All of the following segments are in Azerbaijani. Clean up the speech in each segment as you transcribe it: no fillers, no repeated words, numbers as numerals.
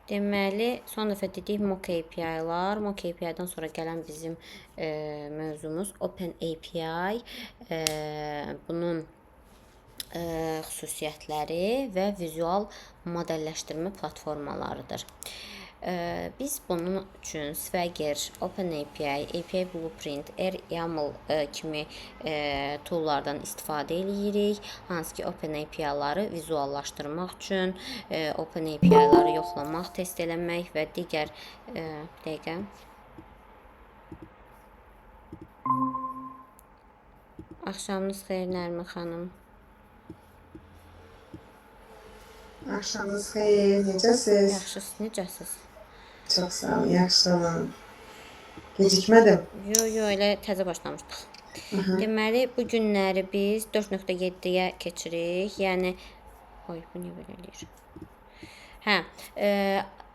Deməli, son dəfə dedik mock API-lar. Mock API-dan sonra gələn bizim mövzumuz Open API. Bunun xüsusiyyətləri və vizual modelləşdirmə platformalarıdır. Biz bunun üçün Swagger, OpenAPI, API Blueprint, YAML kimi toollardan istifadə edirik. Hansı ki, OpenAPI-ları vizuallaşdırmaq üçün, OpenAPI-ları yoxlamaq, test eləmək və digər dəqiqə. Axşamınız xeyir Nərmin xanım. Axşamınız xeyir, necəsiz? Yaxşısınız, necəsiz? Çox sağ olun, yaxşı olun. Gecikmədim. Elə təzə başlamışdıq. Deməli, bu günləri biz 4.7-yə keçirik. Yəni, bu niyə belə eləyir?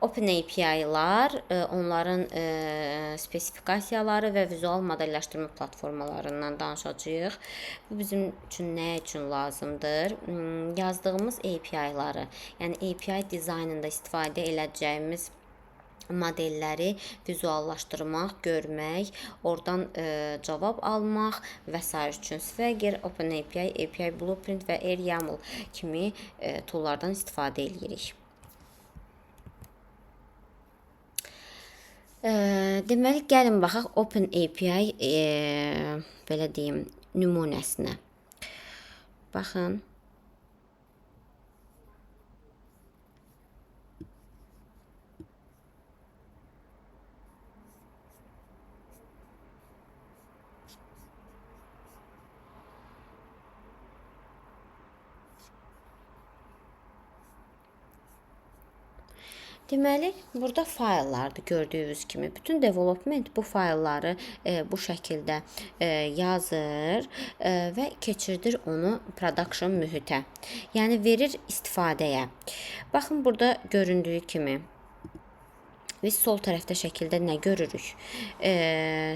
OpenAPI-lar, onların spesifikasiyaları və vizual modelləşdirmə platformalarından danışacağıq. Bu bizim üçün nə üçün lazımdır? Yazdığımız API-ları, yəni API dizaynında istifadə edəcəyimiz modelləri vizuallaşdırmaq, görmək, oradan cavab almaq və s. üçün Swagger, OpenAPI, API Blueprint və YAML kimi toollardan istifadə edirik. Deməli, gəlin baxaq OpenAPI belə deyim, nümunəsinə. Baxın. Deməli, burada fayllardır gördüyünüz kimi. Bütün development bu faylları bu şəkildə yazır və keçirdir onu production mühitə. Yəni, verir istifadəyə. Baxın, burada göründüyü kimi. Biz sol tərəfdə şəkildə nə görürük?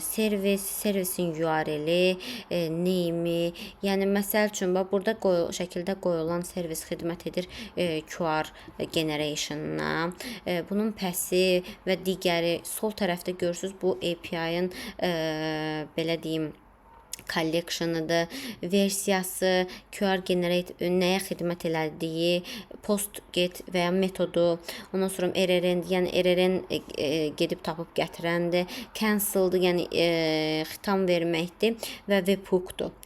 Servisin URL-i, name-i, yəni məsəl üçün, burada şəkildə qoyulan servis xidmət edir QR generation-na. Bunun pəsi və digəri sol tərəfdə görürsünüz, bu API-ın belə deyim, collection-ıdır, versiyası, QR generate nəyə xidmət elədiyi, post get və ya metodu, ondan sonra RRN, yəni RRN gedib tapıb gətirəndir, cancel-dır, yəni xitam verməkdir və webhook-dur.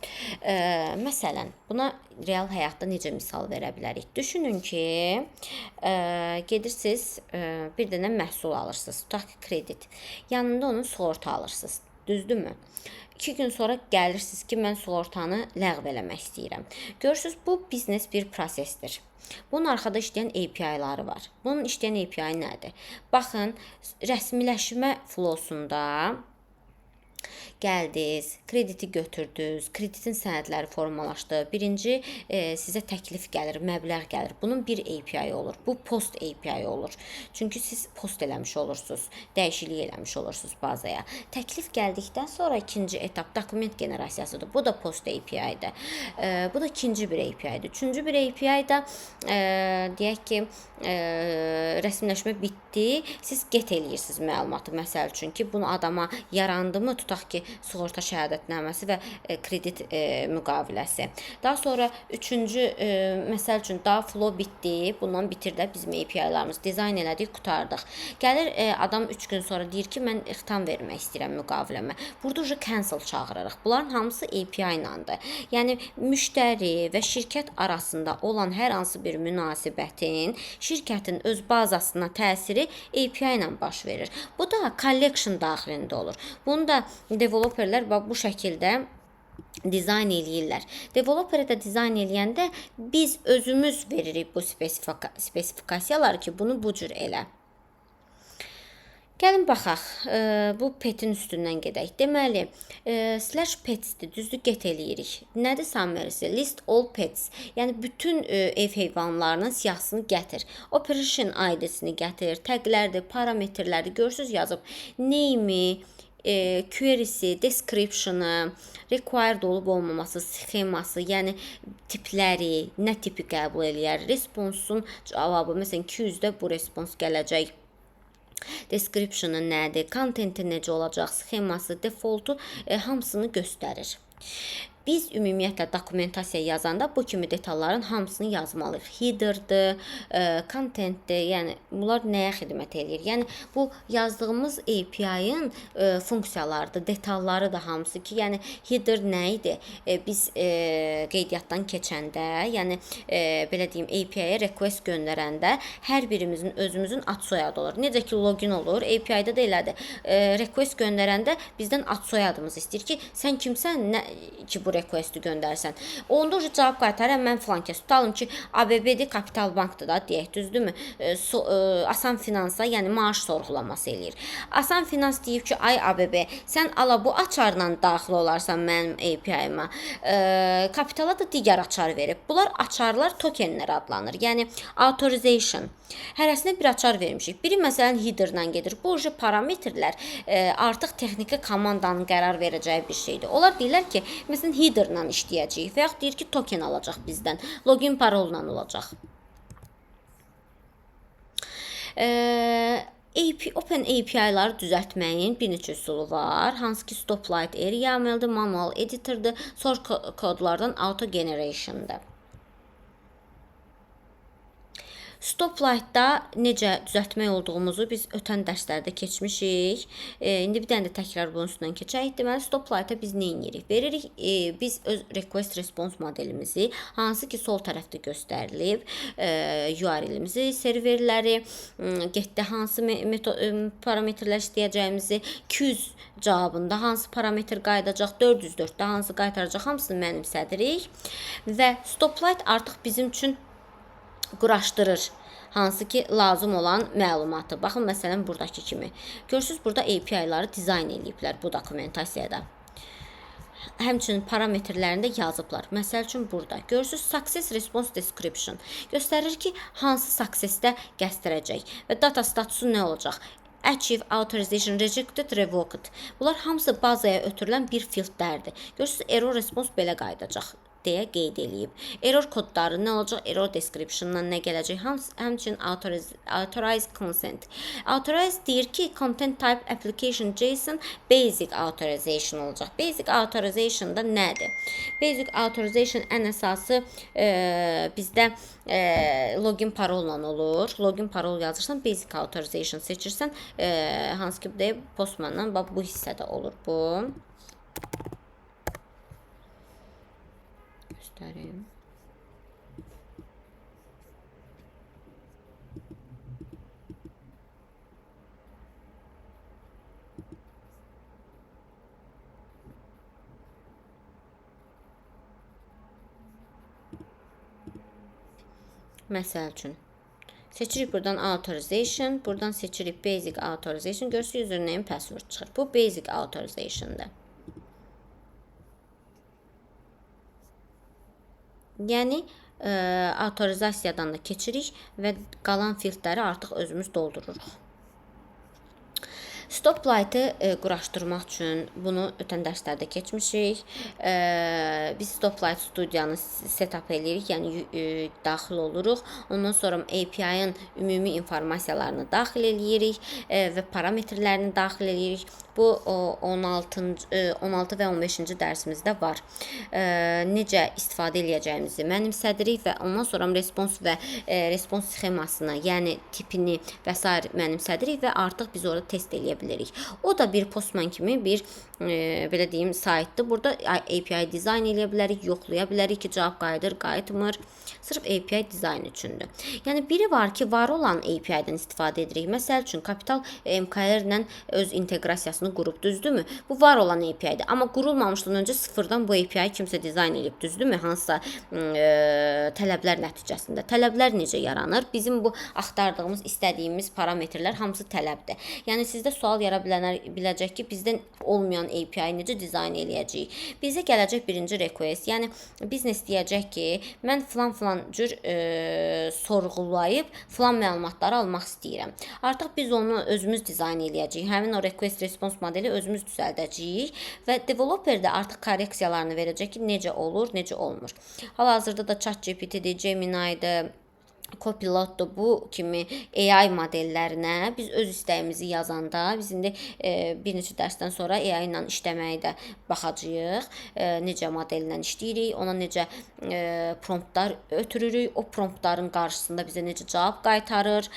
Məsələn, buna real həyatda necə misal verə bilərik? Düşünün ki, gedirsiniz, bir dənə məhsul alırsınız, tutaq ki, kredit. Yanında onun sığorta alırsınız, düzdürmü? 2 gün sonra gəlirsiniz ki, mən sığortanı ləğv eləmək istəyirəm. Görürsünüz, bu biznes bir prosesdir. Bunun arxada işləyən API-ları var. Bunun işləyən API nədir? Baxın, rəsmiləşmə flowsunda gəldiniz, krediti götürdünüz, kreditin sənədləri formalaşdı. Birinci sizə təklif gəlir, məbləğ gəlir. Bunun bir API olur. Bu post API olur. Çünki siz post eləmiş olursunuz, dəyişiklik eləmiş olursunuz bazaya. Təklif gəldikdən sonra ikinci etap dokument generasiyasıdır. Bu da post API-dir. Bu da ikinci bir API-dir. Üçüncü bir API da deyək ki, rəsmiləşmə bitdi. Siz get eləyirsiniz məlumatı. Məsəl üçün ki, bunu adama yarandımı, tutaq ki, sığorta şəhadətnaməsi və kredit müqaviləsi. Daha sonra üçüncü, məsəl üçün, daha flow bitdi. Bundan bitir də bizim API-larımız. Dizayn elədik, qutardıq. Gəlir, adam 3 gün sonra deyir ki, mən xitam vermək istəyirəm müqaviləmə. Burada cancel çağırırıq. Bunların hamısı API ilə-dır. Yəni, müştəri və şirkət arasında olan hər hansı bir münasibətin şirkətin öz bazasına təsiri API ilə baş verir. Bu da collection daxilində olur. Bunu da developerlər bu şəkildə dizayn eləyirlər. Developerə də dizayn eləyəndə biz özümüz veririk bu spesifikasiyaları ki, bunu bu cür elə. Gəlin baxaq, bu petin üstündən gedək. Deməli, /pets-dir, düzdür, get eləyirik. Nədir summary'si? List all pets. Yəni, bütün ev heyvanlarının siyahısını gətir. Operation ID-sini gətir, təqlərdir, parametrlərdir. Görürsünüz, yazıb name-i, query'si, description-ı, required olub olmaması, sxeması, yəni tipləri, nə tipi qəbul eləyər, responsun cavabı, məsələn 200-də bu respons gələcək. description-ı nədir, contenti necə olacaq, sxeması, defaultu hamısını göstərir. Biz ümumiyyətlə dokumentasiya yazanda bu kimi detalların hamısını yazmalıyıq. Header-dır, contentdir, yəni bunlar nəyə xidmət edir? Yəni bu yazdığımız API-ın funksiyalarıdır, detalları da hamısı ki, yəni header nə idi? Biz qeydiyyatdan keçəndə, yəni belə deyim, API-yə request göndərəndə hər birimizin özümüzün ad soyadı olur. Necə ki login olur, API-də da elədir. Request göndərəndə bizdən ad soyadımız istəyir ki, sən kimsən, nə ki bu requesti göndərsən. Onda cavab qaytarır, mən filan kəs. Tutalım ki, ABB-dir, Kapital Bankdır da, deyək, düzdürmü? Asan Finansa, yəni maaş sorğulaması eləyir. Asan Finans deyib ki, ay ABB, sən ala bu açarla daxil olarsan mənim API-ma. Kapitala da digər açar verib. Bunlar açarlar tokenlər adlanır. Yəni authorization. Hərəsinə bir açar vermişik. Biri məsələn header-la gedir. Bu parametrlər artıq texniki komandanın qərar verəcəyi bir şeydir. Onlar deyirlər ki, məsələn header-la işləyəcəyik və yaxud deyir ki, token alacaq bizdən. Login parolla olacaq. Open API-ları düzəltməyin bir neçə üsulu var. Hansı ki stoplight area, manual editor'dır, source kodlardan auto generation'dır. Stoplight-da necə düzəltmək olduğumuzu biz ötən dərslərdə keçmişik. İndi bir dənə də təkrar bunun üstündən keçək. Deməli, stoplight-a biz nə edirik? Veririk, biz öz request response modelimizi, hansı ki sol tərəfdə göstərilib, URL-imizi, serverləri, getdə hansı parametrlər istəyəcəyimizi, 200 cavabında hansı parametr qayıdacaq, 404-də hansı qaytaracaq, hamısını mənimsədirik. Və stoplight artıq bizim üçün quraşdırır hansı ki lazım olan məlumatı. Baxın, məsələn, buradakı kimi. Görürsünüz, burada API-ları dizayn ediblər bu dokumentasiyada. Həmçinin parametrlərində yazıblar. Məsəl üçün burada. Görürsünüz, success response description. Göstərir ki, hansı success-də qəsdirəcək. Və data statusu nə olacaq? Achieve, authorization, rejected, revoked. Bunlar hamısı bazaya ötürülən bir fieldlərdir. Görürsünüz, error response belə qayıdacaq deyə qeyd eləyib. Error kodları nə olacaq? Error description-dan nə gələcək? Həmçinin authorize consent. Authorize deyir ki, content type application JSON basic authorization olacaq. Basic authorization da nədir? Basic authorization ən əsası bizdə login parolla olur. Login parol yazırsan, basic authorization seçirsən, hansı ki deyib Postman'dan bu hissədə olur bu. Göstəreyim. Məsəl üçün seçirik buradan authorization, buradan seçirik basic authorization. Görürsünüz, username, password çıxır. Bu basic authorization'dır. Yəni avtorizasiyadan da keçirik və qalan fieldləri artıq özümüz doldururuq. Stoplight-ı quraşdırmaq üçün bunu ötən dərslərdə keçmişik. Biz Stoplight studiyanı setup edirik, yəni daxil oluruq. Ondan sonra API-ın ümumi informasiyalarını daxil edirik və parametrlərini daxil edirik. Bu 16 və 15-ci dərsimizdə var. Necə istifadə edəcəyimizi mənimsədirik və ondan sonra response və response sxemasını, yəni tipini və s. mənimsədirik və artıq biz orada test edə bilərik. O da bir Postman kimi bir belə deyim saytdır. Burada API dizayn edə bilərik, yoxlaya bilərik ki, cavab qayıdır, qayıtmır. Sırf API dizayn üçündür. Yəni biri var ki, var olan API-dən istifadə edirik. Məsəl üçün Kapital MKR ilə öz inteqrasiyasını qurub, düzdürmü? Bu var olan API-dir. Amma qurulmamışdan öncə sıfırdan bu API kimsə dizayn edib, düzdürmü? Hansısa tələblər nəticəsində. Tələblər necə yaranır? Bizim bu axtardığımız, istədiyimiz parametrlər hamısı tələbdir. Yəni sizdə sual yara biləcək ki, bizdən olmayan API necə dizayn eləyəcəyik? Bizə gələcək birinci request. Yəni biz nə istəyəcək ki, mən filan cür sorğulayıb filan məlumatları almaq istəyirəm. Artıq biz onu özümüz dizayn eləyəcəyik. Həmin o request response modeli özümüz düzəldəcəyik və developer də artıq korreksiyalarını verəcək ki, necə olur, necə olmur. Hal-hazırda da ChatGPT-dir, Gemini-dir, Copilotdur, bu kimi AI modellərinə biz öz istəyimizi yazanda, biz indi bir neçə dərsdən sonra AI ilə işləməyə də baxacağıq. Necə modellə işləyirik, ona necə promptlar ötürürük, o promptların qarşısında bizə necə cavab qaytarır,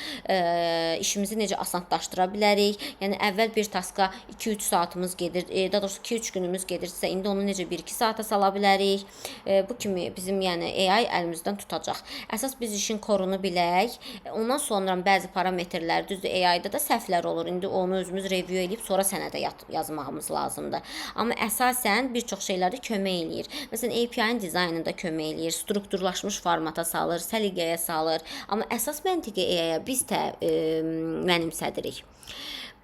işimizi necə asanlaşdıra bilərik. Yəni əvvəl bir taska 2-3 saatımız gedir, daha doğrusu 2-3 günümüz gedirsə, indi onu necə 1-2 saata sala bilərik. Bu kimi bizim yəni AI əlimizdən tutacaq. Əsas biz işin korunu bilək. Ondan sonra bəzi parametrlər, düzdür, AI-da da səhvlər olur. İndi onu özümüz review edib sonra sənədə yazmağımız lazımdır. Amma əsasən bir çox şeylərdə kömək eləyir. Məsələn, API-nin dizaynında kömək eləyir, strukturlaşmış formata salır, səliqəyə salır. Amma əsas məntiqi AI-ya biz mənimsədirik.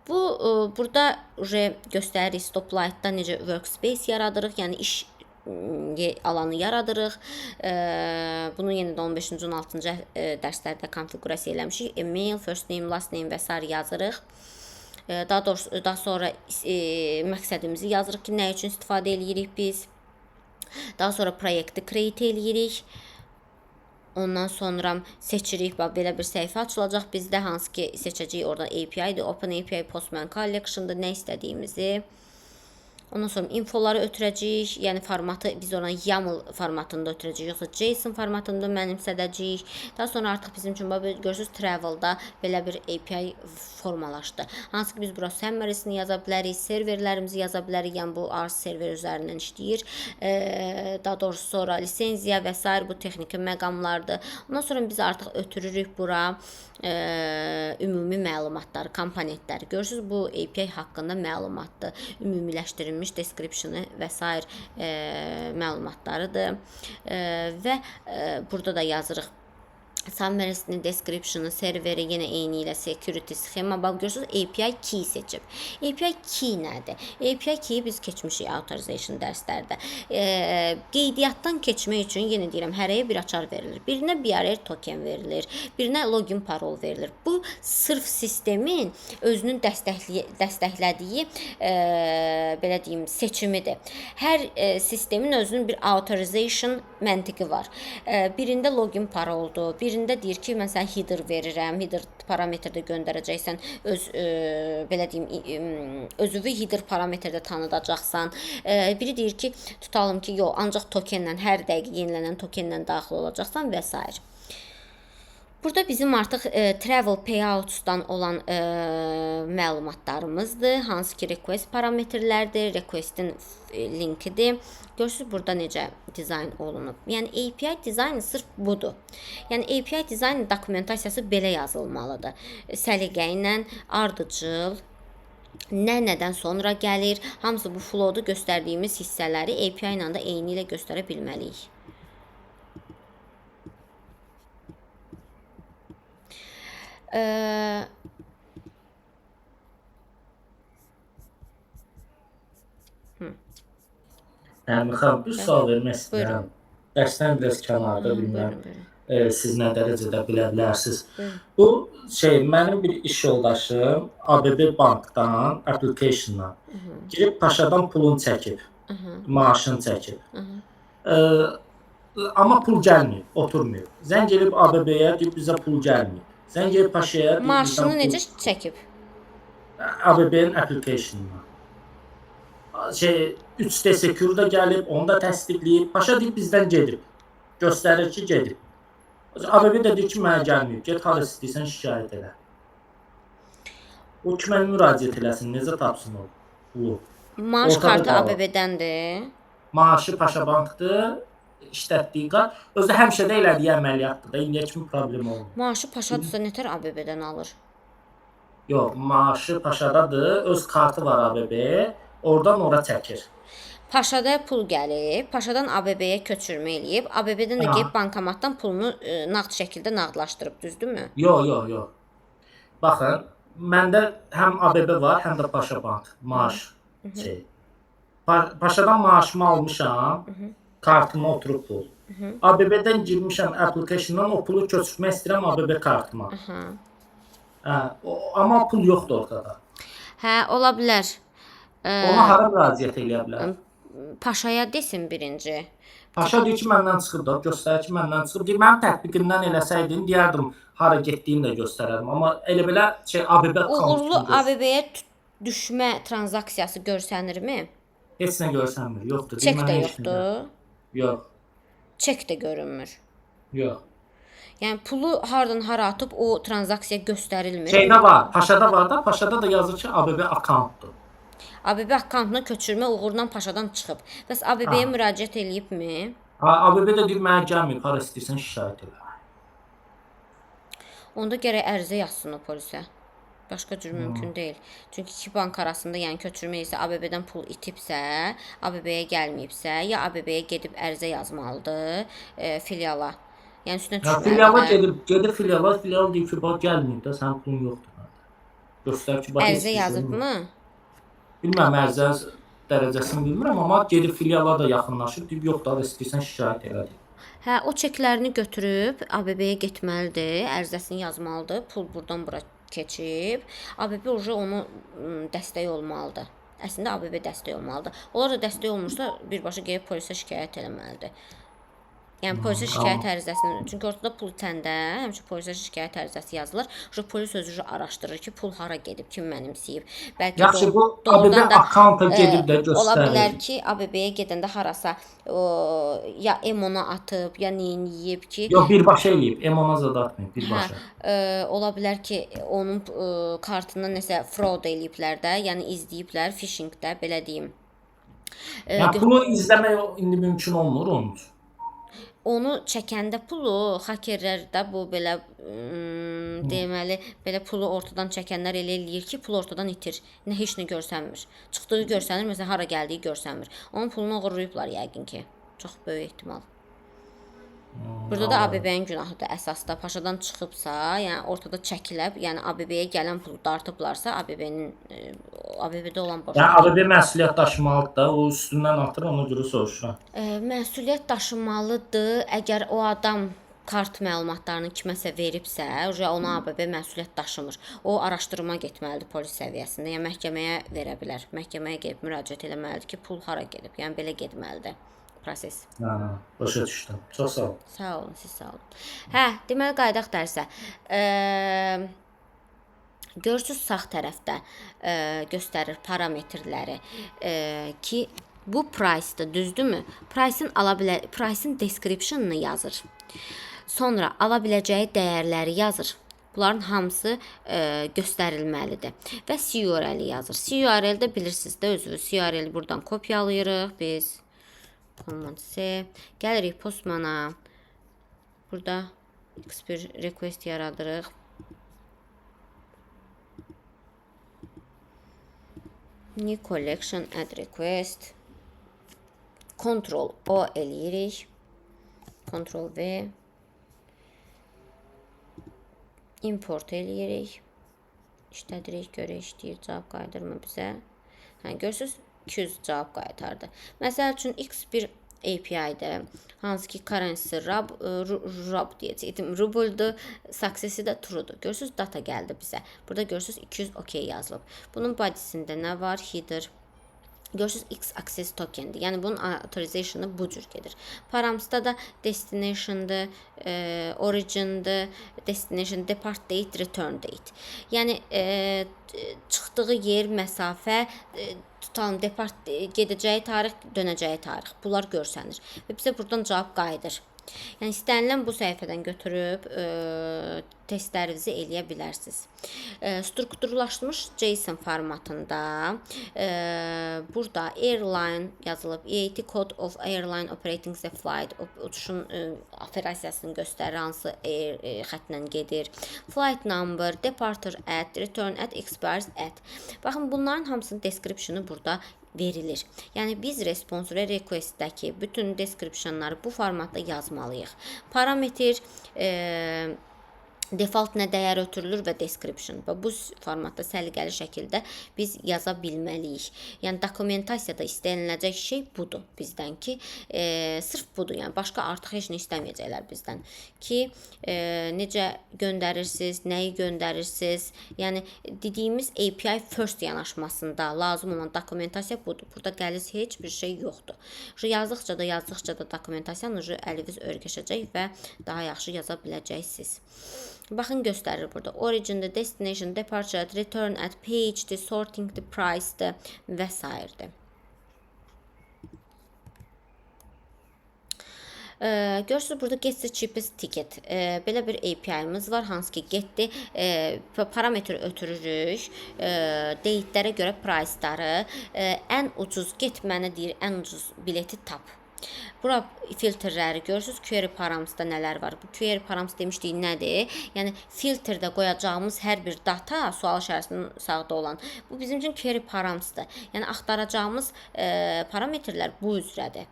Bu burada göstəririk Stoplight-da necə workspace yaradırıq, yəni iş alanı yaradırıq. Bunu yenə də 15-ci 16-cı dərslərdə konfigurasiya eləmişik. Email, first name, last name və s. yazırıq. Daha sonra məqsədimizi yazırıq ki, nə üçün istifadə eləyirik biz. Daha sonra proyekti create eləyirik. Ondan sonra seçirik, bax belə bir səhifə açılacaq bizdə, hansı ki seçəcəyik oradan API-dir, Open API, Postman Collection-dır, nə istədiyimizi. Ondan sonra infoları ötürəcəyik, yəni formatı biz ona YAML formatında ötürəcəyik, yoxsa JSON formatında mənimsədəcəyik. Daha sonra artıq bizim üçün görürsünüz Travel-da belə bir API formalaşdı. Hansı ki biz bura summarisini yaza bilərik, serverlərimizi yaza bilərik, yəni bu ARS server üzərindən işləyir. Daha doğrusu sonra lisenziya və s. bu texniki məqamlardır. Ondan sonra biz artıq ötürürük bura ümumi məlumatları, komponentləri. Görürsünüz, bu API haqqında məlumatdır. Ümumiləşdirilmiş description-ı və s. Məlumatlarıdır. Və burada da yazırıq summarisini, description-ı, serveri, yenə eyni ilə security sxema. Bax, görürsünüz, API key seçib. API key nədir? API key biz keçmişik authorization dərslərdə. Qeydiyyatdan keçmək üçün, yenə deyirəm, hərəyə bir açar verilir. Birinə BRR token verilir, birinə login parol verilir. Bu, sırf sistemin özünün dəstəklədiyi, belə deyim, seçimidir. Hər sistemin özünün bir authorization məntiqi var. Birində login paroldur, birində deyir ki, məsələn, header verirəm, header parametrdə göndərəcəksən, belə deyim, özüvü header parametrdə tanıdacaqsan. Biri deyir ki, tutalım ki, yox, ancaq tokenlə, hər dəqiqə yenilənən tokenlə daxil olacaqsan və s. Burada bizim artıq travel payouts'dan olan məlumatlarımızdır. Hansı ki request parametrlərdir, request'in linkidir. Görürsünüz burada necə dizayn olunub. Yəni API dizaynı sırf budur. Yəni API dizayn dokumentasiyası belə yazılmalıdır. Səliqə ilə, ardıcıl, nədən sonra gəlir. Hamısı bu flow'da göstərdiyimiz hissələri API ilə də eyni ilə göstərə bilməliyik. Xanım, bir sual vermək istəyirəm. Dərsdən biraz kənarda, bilməm, siz nə dərəcədə bilə bilərsiniz. Bu mənim bir iş yoldaşım ABB bankdan, application-dan girib Paşadan pulunu çəkib, maaşını çəkib. Amma pul gəlməyib, oturmuyub. Zəng edib ABB-yə, deyib bizə pul gəlməyib. Zəng edib Paşaya, deyib maaşını necə çəkib? ABB-nin application-dan. 3D Secure-da gəlib, onu da təsdiqləyib. Paşa deyib bizdən gedib. Göstərir ki, gedib. ABB də deyir ki, mənə gəlməyib. Get, hara istəyirsən şikayət elə. O ki, mənə müraciət eləsin, necə tapsın o pulu? Maaş kartı ABB-dəndir. Maaşı Paşa bankdır, işlətdiyi qart. Özü həmişə də elədiyi əməliyyatdır da, indiyə kimi problem olmur. Maaşı Paşadırsa nətər ABB-dən alır? Yox, maaşı Paşadadır, öz kartı var ABB, oradan ora çəkir. Paşada pul gəlib, Paşadan ABB-yə köçürmə eləyib, ABB-dən də gəlib bankomatdan pulunu nağd şəkildə nağdlaşdırıb, düzdürmü? Yox. Baxın, məndə həm ABB var, həm də Paşa bank maaş Paşadan maaşımı almışam, kartıma oturub pul. ABB-dən girmişəm application-dan, o pulu köçürmək istəyirəm ABB kartıma. Amma pul yoxdur ortada. Hə, ola bilər. Ona hara müraciət eləyə bilər? Paşaya desin birinci. Paşa deyir ki, məndən çıxıb da, göstərir ki, məndən çıxıb. Deyir, mənim tətbiqindən eləsəydin, deyərdim, hara getdiyini də göstərərdim. Amma elə belə şey, ABB account Uğurlu kimi göstərir. ABB-yə düşmə tranzaksiyası görsənirmi? Heç nə görsənmir, yoxdur. Deyir, Çek mənə də heç nə yoxdur. Yox, Çek də görünmür. yox. Yəni pulu hardan hara atıb o tranzaksiya göstərilmir. Şeydə var, Paşada var da, Paşada da yazır ki, ABB accountdur. ABB akkauntuna köçürmə uğurla Paşadan çıxıb. Bəs ABB-yə müraciət eləyibmi? ABB də deyir, mənə gəlməyib, hara istəyirsən şikayət elə. Onda gərək ərizə yazsın o polisə. Başqa cür mümkün deyil. Çünki iki bank arasında, yəni köçürmə isə ABB-dən pul itibsə, ABB-yə gəlməyibsə, ya ABB-yə gedib ərizə yazmalıdır filiala. Yəni üstünə Ya düşməlidir. filiala gedir filiala, filial deyir ki, bax gəlməyib də, sənin pulun yoxdur məndə. Göstər ki, bax Ərizə yazıbmı? Bilmirəm, ərizə dərəcəsini bilmirəm, amma gedib filiala da yaxınlaşıb, deyib, yox da, istəyirsən şikayət elə deyib. Hə, o çeklərini götürüb ABB-yə getməlidir, ərizəsini yazmalıdır, pul buradan bura keçib. ABB onu dəstək olmalıdır. Əslində ABB dəstək olmalıdır. Onlar da dəstək olmursa, birbaşa gəlib polisə şikayət eləməlidir. Yəni polisə şikayət ərizəsini, çünki ortada pul itəndə həmişə polisə şikayət ərizəsi yazılır. Polis özü araşdırır ki, pul hara gedib, kim mənimsəyib. Bəlkə Yaxşı, bu doğrudan ABB account-a gedib də göstərir. ola bilər ki, ABB-yə gedəndə harasa ya M-ona atıb, ya neyiniyib ki, Yox, birbaşa eləyib, M-ona zad atmayıb, birbaşa. ola bilər ki, onun kartından nəsə fraud eləyiblər də, yəni izləyiblər, phishing-də, belə deyim. Yəni bunu izləmək indi mümkün olmur onun üçün. Onu çəkəndə pulu hakerlər də bu belə deməli belə pulu ortadan çəkənlər elə eləyir ki, pul ortadan itir. Nə heç nə görsənmir. Çıxdığı görsənir, məsələn hara gəldiyi görsənmir. Onun pulunu oğurlayıblar yəqin ki. Çox böyük ehtimal. Burada da ABB-nin günahıdır əsasda. Paşadan çıxıbsa, yəni ortada çəkilib, yəni ABB-yə gələn pulu dartıblarsa, ABB-də olan boş. Yəni ABB məsuliyyət daşımalıdır da, o üstündən atır, ona görə soruşuram. Məsuliyyət daşımalıdır. Əgər o adam kart məlumatlarını kiməsə veribsə, ona ABB məsuliyyət daşımır. O araşdırma getməlidir polis səviyyəsində, yəni məhkəməyə verə bilər. Məhkəməyə gəlib müraciət etməlidir ki, pul hara gedib, yəni belə getməlidir proses. Hə, başa düşdüm. Çox sağ ol. Sağ olun, siz sağ olun. Hə, deməli qayıdaq dərsə. Görürsüz sağ tərəfdə göstərir parametrləri ki, bu price-dır, düzdürmü? Price-in description-ını yazır. Sonra ala biləcəyi dəyərləri yazır. Bunların hamısı göstərilməlidir. Və CURL-i yazır. CURL-də bilirsiniz də özünüz. CURL-i buradan kopyalayırıq biz. C. Gəlirik Postmana. Burada bir request yaradırıq. New collection add request. Ctrl O eləyirik. Ctrl V. Import eləyirik. İşlədirik, görək işləyir, cavab qaydırmı bizə. Hə, görürsünüz 200 cavab qaytardı. Məsəl üçün X1 API-də hansı ki currency rub deyəcəkdim, rubledur, success-i də true'dur. Görürsünüz data gəldi bizə. Burada görürsünüz 200 OK yazılıb. Bunun body'sində nə var? Header. Görürsünüz X access tokendir. Yəni bunun authorization'ı bu cür gedir. Paramsda da destination'dır, origin'dır, destination, depart date, return date. Yəni çıxdığı yer, məsafə, tutalım depart gedəcəyi tarix, dönəcəyi tarix. Bunlar görsənir. Və bizə buradan cavab qayıdır. Yəni istənilən bu səhifədən götürüb testlərinizi eləyə bilərsiniz. Strukturlaşmış JSON formatında burada airline yazılıb. EAT code of airline operating the flight. Uçuşun operasiyasını göstərir, hansı xəttlə gedir. Flight number, departure at, return at, expires at. Baxın bunların hamısının description'ı burada verilir. Yəni biz response və request-dəki bütün descriptionları bu formatda yazmalıyıq. Parametr default nə dəyər ötürülür və description. Və bu formatda səliqəli şəkildə biz yaza bilməliyik. Yəni dokumentasiyada istəniləcək şey budur bizdən ki, sırf budur. Yəni başqa artıq heç nə istəməyəcəklər bizdən ki, necə göndərirsiniz, nəyi göndərirsiniz. Yəni dediyimiz API first yanaşmasında lazım olan dokumentasiya budur. Burada qəliz heç bir şey yoxdur. Yazdıqca da dokumentasiyanın əliniz öyrəşəcək və daha yaxşı yaza biləcəksiniz. Baxın göstərir burada. Origin, destination, departure, return at page, sorting, price və s. Görürsünüz burada get the cheapest ticket. Belə bir API-miz var, hansı ki getdi. Parametr ötürürük. Date'lərə görə price-ları. Ən ucuz get mənə deyir, ən ucuz bileti tap. Bura filtrləri görürsünüz. Query paramsda nələr var? Bu query params demişdik nədir? Yəni filtrdə qoyacağımız hər bir data sual işarəsinin sağda olan. Bu bizim üçün query paramsdır. Yəni axtaracağımız parametrlər bu üzrədir.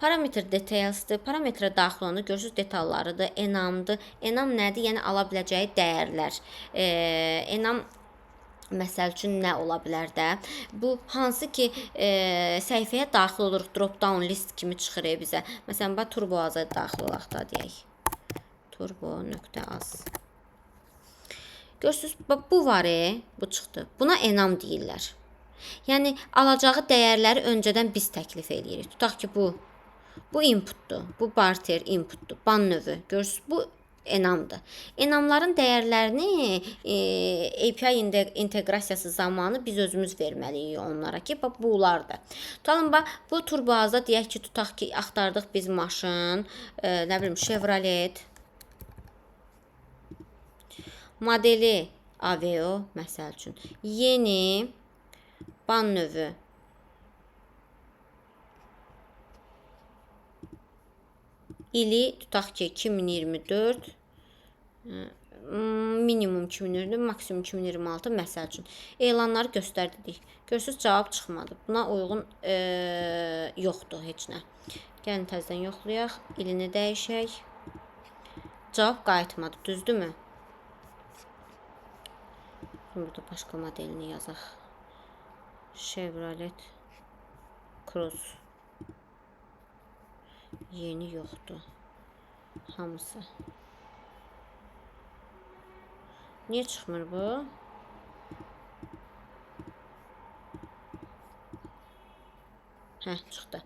Parametr detailsdır. Parametrə daxil olanda görürsünüz detallarıdır, enamdır. Enam nədir? Yəni ala biləcəyi dəyərlər. Enam məsəl üçün nə ola bilər də? Bu hansı ki səhifəyə daxil oluruq, drop down list kimi çıxır bizə. Məsələn, bax turboaza daxil olaq da deyək. Turbo.az. Görürsünüz, bu var, bu çıxdı. Buna enam deyirlər. Yəni alacağı dəyərləri öncədən biz təklif edirik. Tutaq ki bu inputdur. Bu barter inputdur. Ban növü. Görürsünüz, bu enamdır. Enamların dəyərlərini API inteqrasiyası zamanı biz özümüz verməliyik onlara ki, bax bunlardır. Tutalım, bax bu turboazda deyək ki, tutaq ki, axtardıq biz maşın, nə bilim, Chevrolet modeli Aveo məsəl üçün. Yeni ban növü ili tutaq ki 2024, minimum 2024, maksimum 2026 məsəl üçün. Elanları göstərdik. Görürsünüz, cavab çıxmadı. Buna uyğun yoxdur heç nə. Gəlin təzədən yoxlayaq. İlini dəyişək. Cavab qayıtmadı, düzdürmü? Burada başqa modelini yazaq. Chevrolet Cruze. Yeni yoxdur. Hamısı. Niyə çıxmır bu? Çıxdı.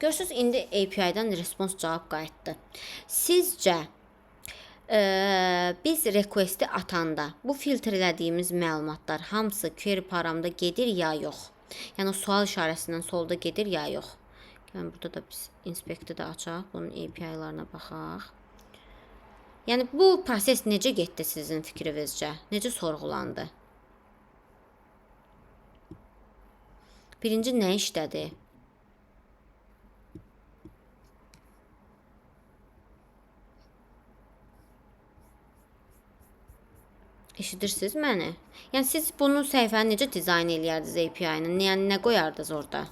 Görürsünüz, indi API-dən response cavab qayıtdı. Sizcə biz request-i atanda bu filtrelədiyimiz məlumatlar hamısı query paramda gedir ya yox? Yəni sual işarəsindən solda gedir ya yox? Yəni burada da biz inspekti də açaq, bunun API-larına baxaq. Yəni bu proses necə getdi sizin fikrinizcə? Necə sorğulandı? Birinci nə işlədi? Eşidirsiniz məni? Yəni siz bunu səhifəni necə dizayn eləyərdiniz API-nin? Yəni nə qoyardınız orada?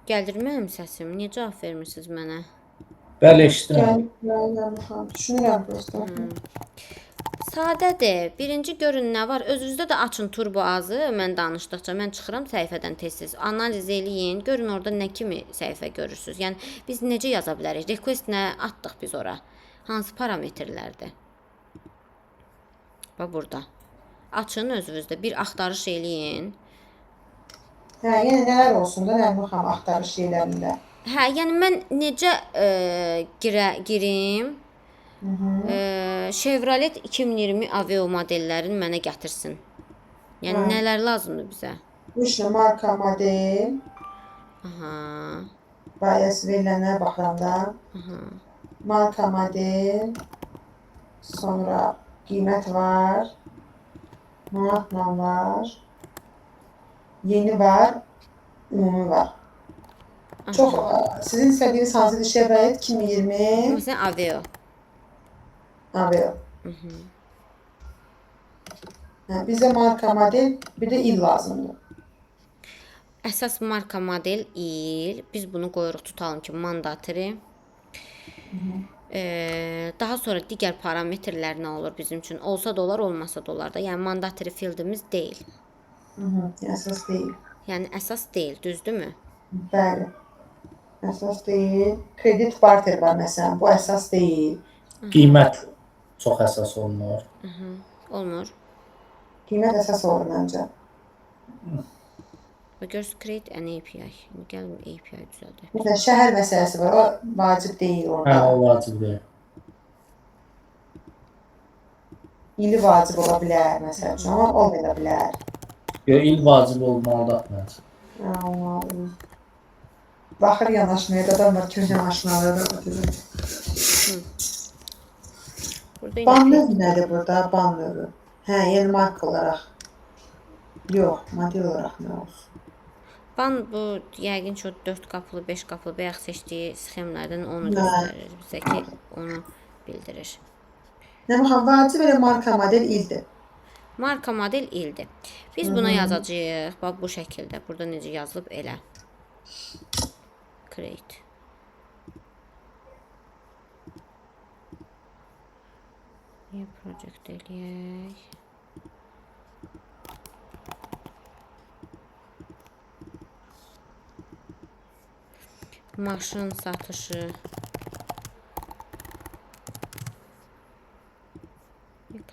Gəldir mənim səsim. Niyə cavab vermirsiniz mənə? Bəli, eşidirəm. Düşünürəm dostum. Sadədir. Birinci görün nə var. Özünüzdə də açın turboazı. Mən danışdıqca mən çıxıram səhifədən tez-tez. Analiz eləyin. Görün orada nə kimi səhifə görürsünüz. Yəni biz necə yaza bilərik? Request nə atdıq biz ora? Hansı parametrlərdir? Bax burada. Açın özünüzdə. Bir axtarış eləyin. Yəni nələr olsun da, nə baxam axtarış şeylərində. Yəni mən necə girim? Chevrolet 2020 Aveo modellərini mənə gətirsin. Yəni nələr lazımdır bizə? İşte marka, model. Bayəs verilənə baxıram da. Marka, model. Sonra qiymət var. Manatla var. Yeni var. Ümumi var. Çox sizin istədiyiniz hansıdır? Chevrolet 2020 Məsələn, Aveo. Aveo. Bizə marka, model, bir də il lazımdır. Əsas marka, model, il. Biz bunu qoyuruq, tutalım ki, mandatory. Daha sonra digər parametrlər nə olur bizim üçün? Olsa da olar, olmasa da olar da. Yəni mandatory fieldimiz deyil. Əsas deyil. Yəni əsas deyil, düzdürmü? Bəli. Əsas deyil. Kredit barter var məsələn. Bu əsas deyil. Qiymət çox əsas olmur. Olmur. Qiymət əsas olur məncə. Və görürsünüz, create an API. İndi gəlin API düzəldək. Bir də şəhər məsələsi var. O vacib deyil Hə, orada. o vacib deyil. İli vacib ola bilər məsəl üçün, amma olmaya da bilər. Yox, il vacib olmalıdır məncə. Olmalı. Baxır yanaşmaya da adam var, köhnə maşınlara da batırır. Ban növü nədir burada? Ban növü. Hə, yəni marka olaraq. Yox, model olaraq nə olsun? Ban bu, yəqin ki, o 4 qapılı, 5 qapılı bayaq seçdiyi sxemlərdən onu göstərir bizə ki, onu bildirir. Nə baxın, vacib elə marka, model, ildir. Marka, model, ildir. Biz buna yazacağıq. Bax, bu şəkildə. Burada necə yazılıb elə. Create. Niyə project eləyək? Maşın satışı.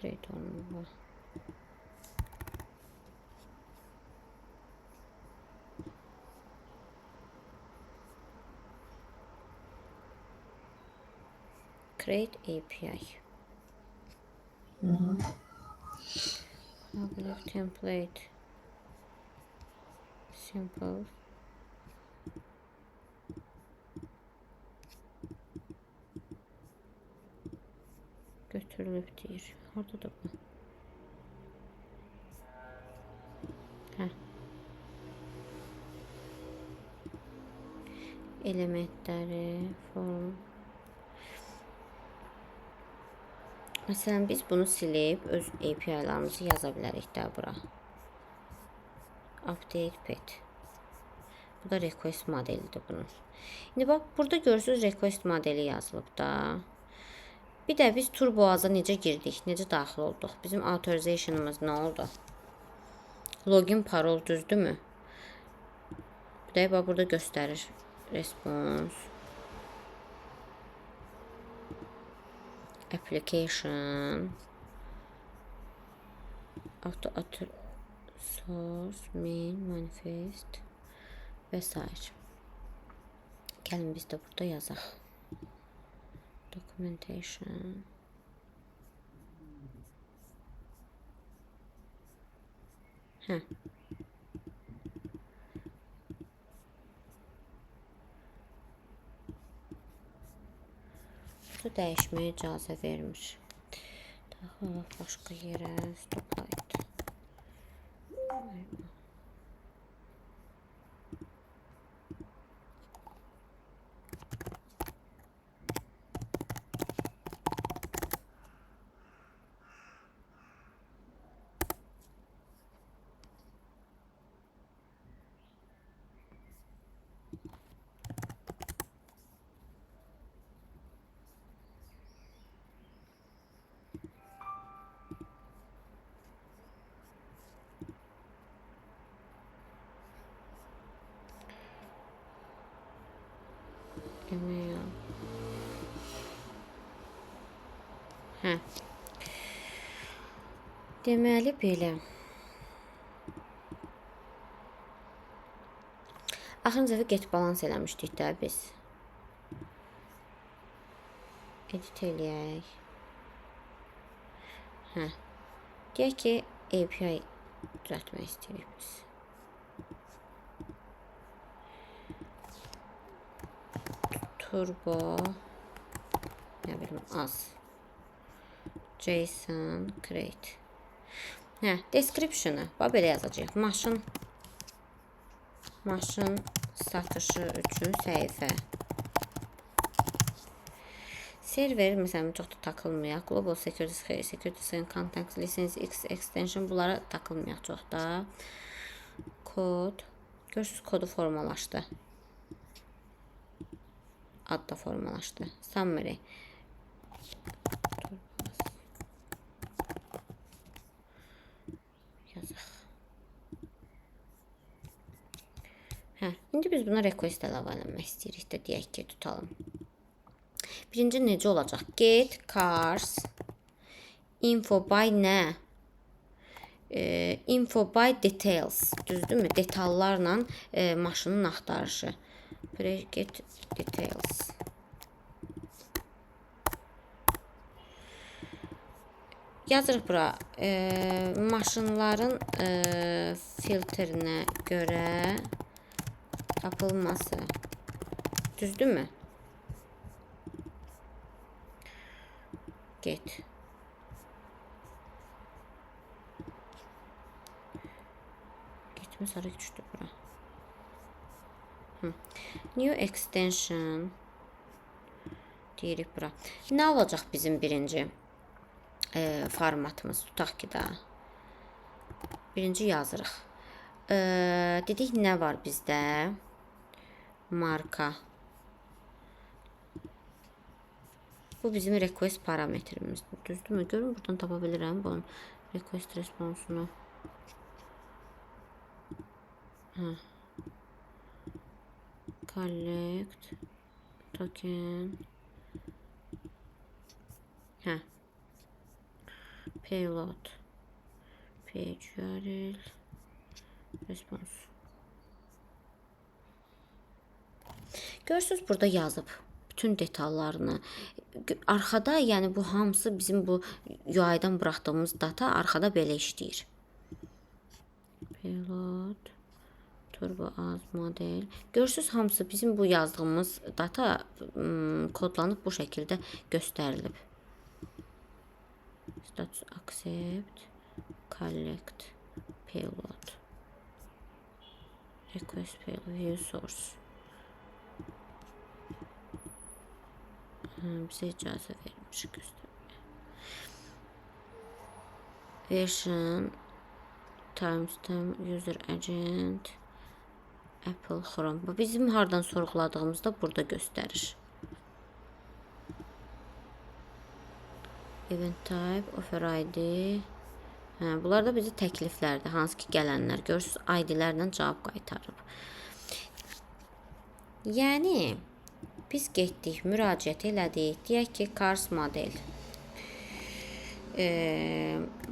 Create olunur. Create API. Public template. Simple. Götürülüb deyir. Harada da bu? Hə. Elementləri, form. Məsələn, biz bunu silib öz API-larımızı yaza bilərik də bura. Update pet. Bu da request modelidir bunun. İndi bax, burada görürsünüz request modeli yazılıb da. Bir də biz Turboaza necə girdik, necə daxil olduq? Bizim authorization'ımız nə oldu? Login, parol düzdürmü? Bir də bax, burada göstərir. Response. Application. Auto source, main, manifest və s. Gəlin biz də burada yazaq. Documentation. Hə. Bu dəyişməyə icazə vermir. Daxil olaq başqa yerə. Stoplight. Email. Hə. Deməli belə. Axırıncı dəfə get balans eləmişdik də biz. Edit eləyək. Hə. Deyək ki, API düzəltmək istəyirik biz. Turbo. Nə bilim, az. JSON create. Hə, description-ı. Bax, belə yazacaq. Maşın satışı üçün səhifə. Server, məsələn, çox da takılmayaq. Global Security Contact License X Extension, bunlara takılmayaq çox da. Kod. Görürsünüz, kodu formalaşdı. Ad da formalaşdı. Summary. Yazıq. İndi biz buna request əlavə eləmək istəyirik də, deyək ki, tutalım. Birinci necə olacaq? Get cars info by nə? Info by details. Düzdürmü? Detallarla maşının axtarışı. Get details. Yazırıq bura. Maşınların filtrinə görə tapılması. Düzdürmü? Get. Getmə sarı düşdü bura. New extension deyirik bura. Nə olacaq bizim birinci formatımız? Tutaq ki da. Birinci yazırıq. Dedik nə var bizdə? Marka. Bu bizim request parametrimizdir. Düzdürmü? Görün, buradan tapa bilirəm bunun request responsunu. Collect token. Payload. Page URL. Response. Görürsünüz, burada yazıb bütün detallarını. Arxada, yəni bu hamısı bizim bu UI-dan buraxdığımız data arxada belə işləyir. Payload. Turbo az model. Görürsünüz, hamısı bizim bu yazdığımız data kodlanıb bu şəkildə göstərilib. Status accept. Collect. Payload. Request payload. View source. Bizə icazə vermiş göstərmə. Version. Timestamp. User agent. Apple Chrome. Bizim hardan sorğuladığımızda burada göstərir. Event type. Offer ID. Bunlar da bizi təkliflərdir. Hansı ki gələnlər. Görürsünüz, ID-lərlə cavab qaytarıb. Yəni, biz getdik, müraciət elədik. Deyək ki, cars model.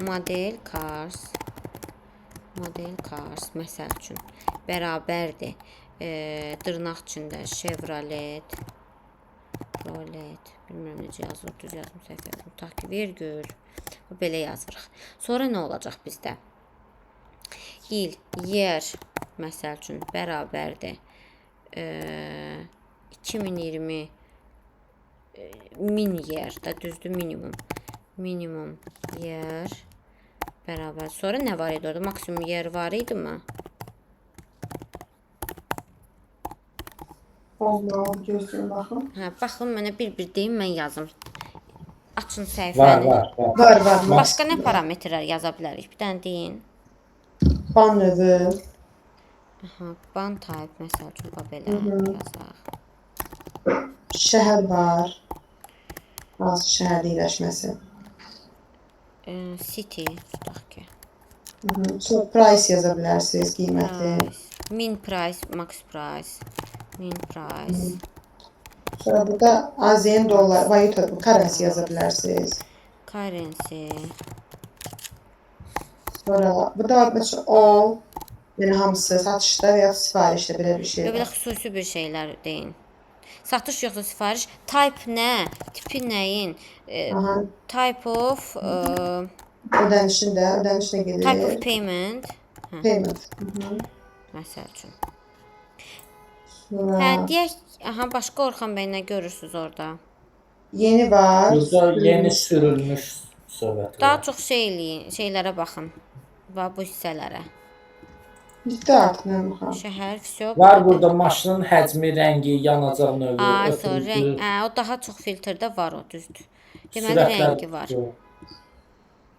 Model cars. Model cars, məsəl üçün, bərabərdir. Dırnaq içində Chevrolet. Rolet. Bilmirəm necə yazılır, düz yazım səhv yazdım. Tutaq ki, virgül. Belə yazırıq. Sonra nə olacaq bizdə? İl, yer, məsəl üçün, bərabərdir. 2020 min yer də, düzdür, minimum. Minimum yer bərabər. Sonra nə var idi orada? Maksimum yer var idi mi? Allah, gözlüyüm baxın. Baxın, mənə bir deyim, mən yazım. Açın səhifəni. Var. Başqa nə parametrlər yaza bilərik? Bir dənə deyin. Ban növü. Ban type, məsəl üçün, belə yazaq. Şəhər var. Hansı şəhərdə yerləşməsi. City, tutaq ki. Sonra price yaza bilərsiniz, qiyməti. Min price, max price. Min price. Sonra burada AZN dollar, valyuta, currency yaza bilərsiniz. Currency. Sonra burada mesela all, yəni hamısı satışda və ya sifarişdə belə bir şey Belə var. xüsusi bir şeylər deyin. Satış yoxsa sifariş. Type nə? Tipi nəyin? Type of Ödənişində type of gedir. payment. Payment. Məsəl üçün. Sonra Deyək, başqa Orxan bəy nə görürsüz orada? yeni var. Burada yeni sürülmüş söhbət var. Daha çox şeylərə baxın. Bu hissələrə. Bitti artıq Nərmin xanım. Şəhər, vəsə. Var burada maşının həcmi, rəngi, yanacaq növü, Ay, sonra ötürücü, rəng, o daha çox filtrdə var o, düzdür. Deməli sürətlər. rəngi var.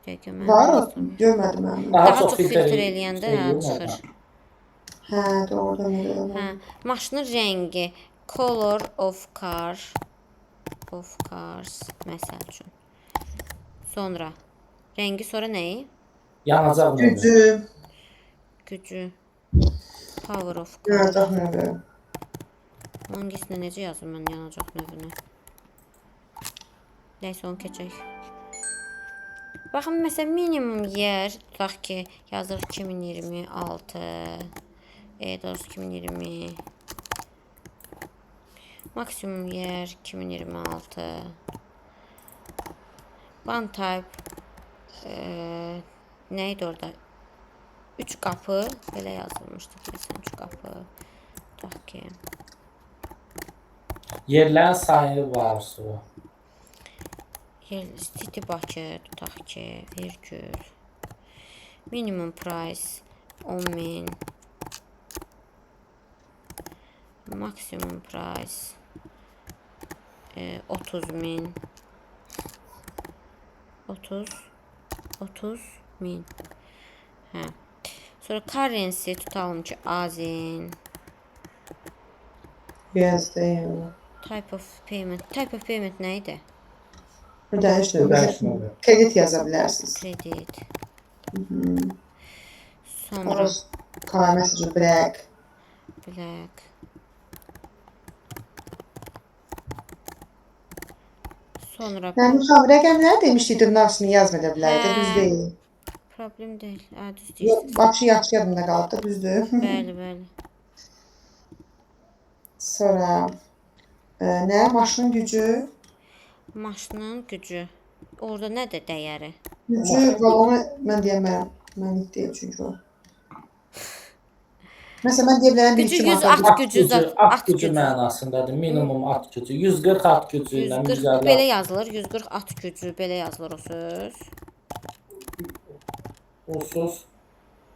Dəqiqə mən Var o, yazdım. görmədim mən. Daha Daha çox çox filtr filtr eləyəndə hə, çıxır. Hə, doğrudan elə. Hə, maşının rəngi, color of cars, məsəl üçün. Sonra rəngi, sonra nəyi? Yanacaq növü. Gücü, Gücü. Power of car. yanacaq növü. Hangisinə necə yazım mən yanacaq növünü? Nəysə onu keçək. Baxın, məsələn, minimum yer, tutaq ki, yazırıq 2026, doğrusu 2020. Maksimum yer 2026. One type, neydi orada? 3 qapı, belə yazılmışdı deyəsən, 3 qapı. Tutaq ki. Yerlərin sayı var sonra. City Bakı, tutaq ki, virgül. Minimum price 10.000. Maksimum price 30.000. 30.000. Hə. Sonra currency tutalım ki, azin. Yazdayım. Type of payment. Type of payment nə idi? Ödəniş növü. Ödəniş növü. Kredit yaza bilərsiniz. Kredit. Sonra Sonra car messenger black. black. Sonra Nərmin xanım, rəqəmləri demişdik, dırnaqsını yazmaya bilərdi, Hə. düz deyil. problem deyil. Hə, düz Yox, deyirsiniz. başı yaxşı yadımda qaldı, düzdür. Bəli, bəli. Sonra nə? Maşının gücü. Maşının gücü. Orada nədir dəyəri? Gücü, onu mən deyəmərəm. Mənlik deyil çünki o. Məsələn, mən deyə bilərəm Gücü 1-2 100 manat. at gücü, At gücü mənasındadır. Minimum at gücü. 140 at gücü ilə 140 belə yazılır. 140 at gücü belə yazılır o söz. Olsuz.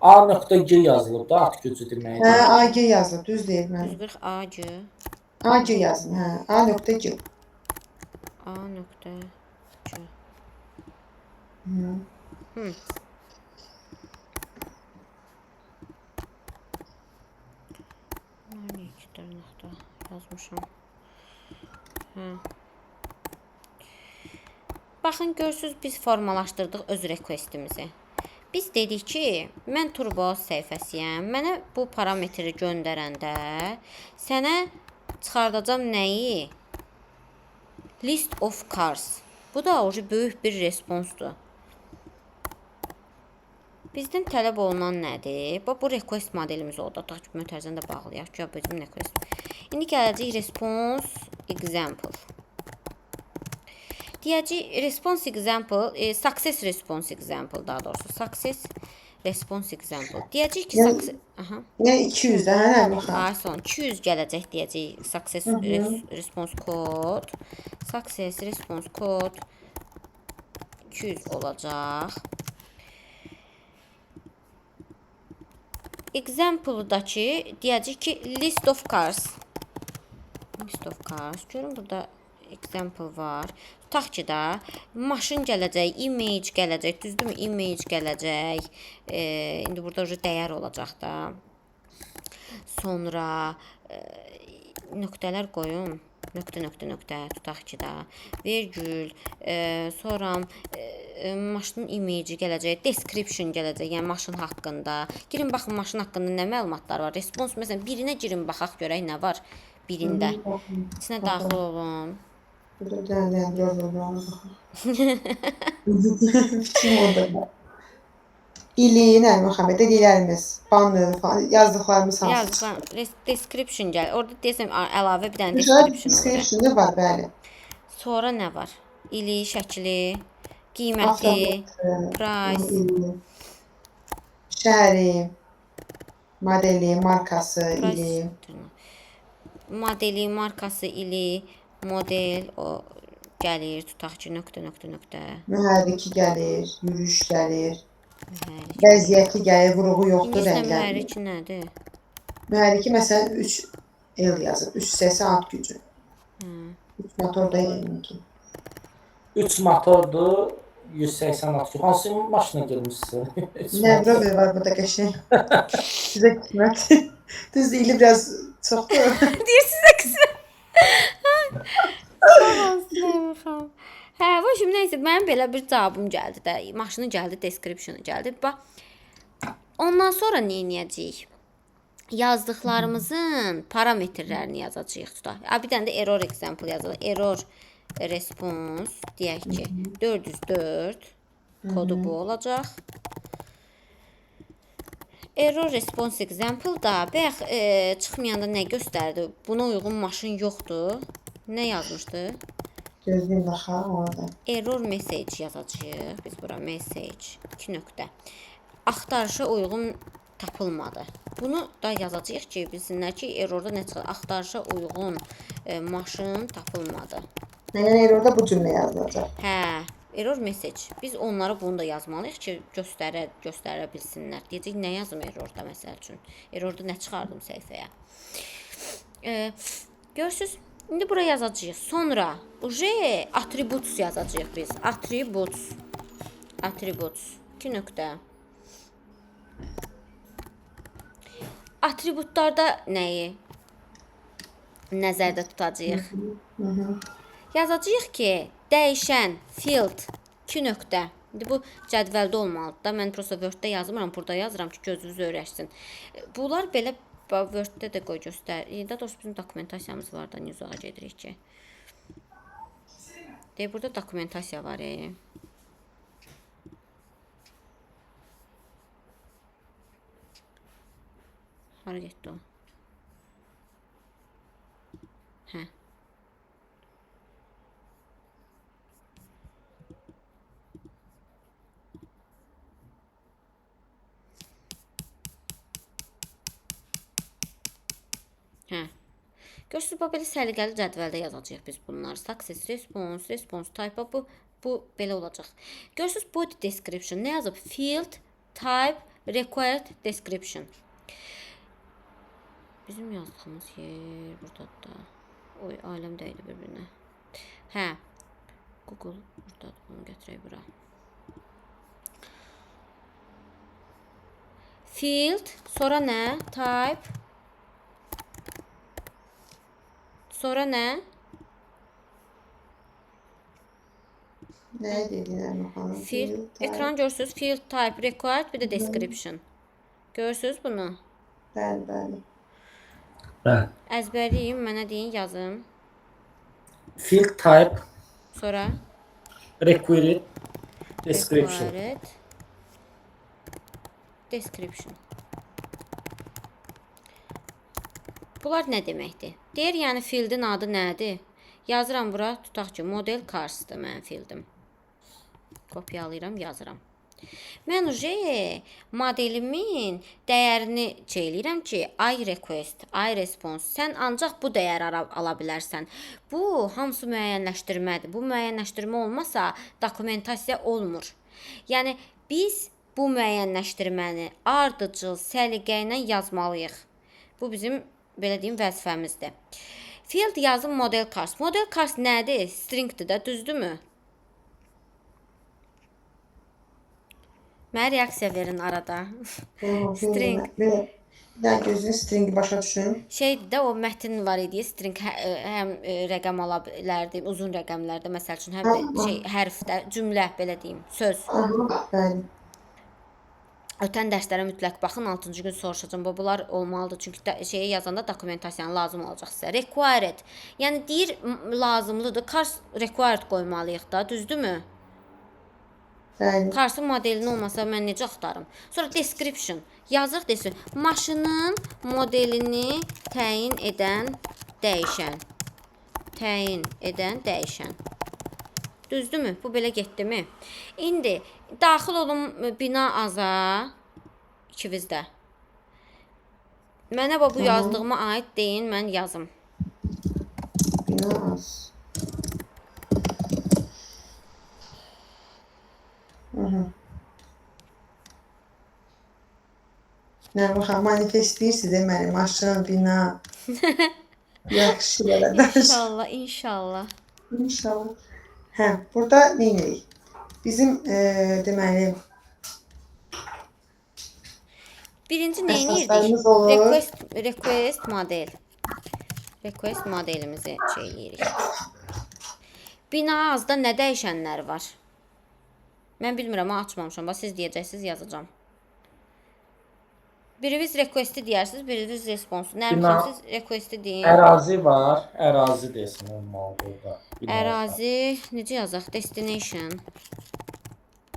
A.G yazılıb da at gücü deməkdir. Hə, AG yazılıb, düz deyil mən. 140 AG. AG yazın, hə. A.G. A nöqtə C. Bunlar niyə iki dırnaqda yazmışam? Hə. Baxın, görürsünüz, biz formalaşdırdıq öz requestimizi. Biz dedik ki, mən turbo səhifəsiyəm. Mənə bu parametri göndərəndə sənə çıxardacam nəyi? List of cars. Bu da oje böyük bir responsdur. Bizdən tələb olunan nədir? Bu request modelimiz oldu. Tutaq ki, mötərizəni də bağlayaq ki, bizim request. İndi gələcək response example. Deyəcək response example, success response example daha doğrusu. Success response example. Deyəcək ki, success... Aha. Yəni 200 də, hə, Nərmin xanım? Ay, son 200 gələcək deyəcək success response code. Success response code 200 olacaq. Example-dakı deyəcək ki, list of cars. List of cars. Görün, burada example var. Tutaq ki da, maşın gələcək, image gələcək, düzdürmü? Image gələcək. İndi burada dəyər olacaq da. Sonra nöqtələr qoyun. Nöqtə, tutaq ki da. Virgül, sonra maşının image gələcək, description gələcək, yəni maşın haqqında. Girin, baxın, maşın haqqında nə məlumatlar var. Response, məsələn, birinə girin, baxaq, görək nə var birində. İçinə daxil olun. Burada dəyərləndirə Fikrim onda. İli, Nərmin xanım, dediklərimiz, banner falan, yazdıqlarımız hansı? Yazdıqlar, description gəlir. Orada desəm, əlavə bir dənə Description description olur. var, bəli. Sonra nə var? İli, şəkli, qiyməti, price, şəhəri, modeli, markası, ili. modeli, markası, ili, model, o gəlir, tutaq ki, nöqtə. Mühərriki gəlir, yürüyüş gəlir. Mühərrik. Vəziyyəti gəlir, vuruğu yoxdur, İngiliscə rəngləndi. mühərrik nədir? Mühərriki məsələn 3 el yazır. 3 səsi at gücü. 3 motorda yəni ki. 3 motordur, 180 at. Hansı maşına girmişsin? Nə bir var burada qəşəng. Sizə qismət. Düz deyili biraz çoxdur. Deyirsiz qızım. Sağ ol Süleyman xanım. Hə, bu şimdi nəysə mənim belə bir cavabım gəldi də. Maşını gəldi, description gəldi. Bax. Ondan sonra nə edəcəyik? Yazdıqlarımızın parametrlərini yazacağıq tutaq. Bir dənə də error example yazılır. Error response deyək ki 404 kodu bu olacaq. Error response example da bayaq çıxmayanda nə göstərdi? Buna uyğun maşın yoxdur. Nə yazmışdı? Gözlüyüm baxaq orada. Error message yazacağıq. Biz bura message 2 nöqtə. Axtarışa uyğun tapılmadı. Bunu da yazacağıq ki, bilsinlər ki, errorda nə çıxır? Axtarışa uyğun maşın tapılmadı. Yəni errorda bu cümlə yazılacaq. Hə, error message. Biz onlara bunu da yazmalıyıq ki, göstərə bilsinlər. Deyəcək, nə yazım errorda məsəl üçün? Errorda nə çıxardım səhifəyə? Görürsüz? İndi bura yazacağıq. Sonra attributes yazacağıq biz. Attributes. 2 nöqtə. Attributlarda nəyi nəzərdə tutacağıq? Yazacağıq ki, dəyişən field 2 nöqtə. İndi bu cədvəldə olmalıdır da. Mən prosta Word-də yazmıram, burada yazıram ki, gözünüz öyrəşsin. Bunlar belə Word-də də qoy göstər. Daha doğrusu bizim dokumentasiyamız var da, niyə uzağa gedirik ki? Deyək, burada dokumentasiya var. Hara getdi o? Hə. Hə. Görürsünüz, belə səliqəli cədvəldə yazacağıq biz bunları. Success, response type, bu belə olacaq. Görürsünüz, body description nə yazıb? Field, type, required description. Bizim yazdığımız yer buradadır da. Oy, aləm dəydi bir-birinə. Hə. Google buradadır. Bunu gətirək bura. Field, sonra nə? Type. Sonra nə? Nə dedilər baxalım? Field, ekran görürsünüz. Field, type, required, bir də description. Görürsünüz bunu? Bəli, bəli. Bəli. Əzbərliyim, mənə deyin, yazım. Field type, Sonra required, description. required, description. Bunlar nə deməkdir? Deyir, yəni fieldin adı nədir? Yazıram bura, tutaq ki, model carsdır mənim fieldim. Kopyalayıram, yazıram. Mən modelimin dəyərini eləyirəm ki, iRequest, iResponse, sən ancaq bu dəyəri ala bilərsən. Bu, hamısı müəyyənləşdirmədir. Bu müəyyənləşdirmə olmasa, dokumentasiya olmur. Yəni, biz bu müəyyənləşdirməni ardıcıl, səliqə ilə yazmalıyıq. Bu bizim, belə deyim, vəzifəmizdir. Field yazım model cars. Model cars nədir? Stringdir də, düzdürmü? Mənə reaksiya verin arada. String. Nə gözünü stringi başa düşün. Şeydir də, o mətin var idi, string həm rəqəm ala bilərdi, uzun rəqəmlərdə, məsəl üçün, həm hərfdə, cümlə, belə deyim, söz. Bəli. Ötən dərslərə mütləq baxın, 6-cı gün soruşacağım. Bunlar olmalıdır, çünki şeyi yazanda dokumentasiyanı lazım olacaq sizə. Required, yəni deyir, lazımlıdır, cars required qoymalıyıq da, düzdürmü? Carsın modelini olmasa mən necə axtarım? Sonra description. Yazıq desin. Maşının modelini təyin edən dəyişən. Təyin edən dəyişən. Düzdürmü? Bu belə getdimi? İndi daxil olum bina aza ikimizdə. Mənə bu yazdığıma aid deyin, mən yazım. Bina az. Nərmin xanım manifest deyirsiz mənim aşın bina yaxşı yerlərdə. İnşallah, inşallah. İnşallah. Hə, burada nə edirik? Bizim deməli Birinci nə əsaslarımız edirdik? olur. Request model. Request modelimizi şey eləyirik. Bina azda nə dəyişənlər var? Mən bilmirəm, açmamışam. Bax, siz deyəcəksiniz, yazacağam. Biriniz request'i deyərsiniz, biriniz responsu. Nərmin, siz request'i deyin. Ərazi var, ərazi desin olmalıdır orada. Ərazi, necə yazaq? Destination.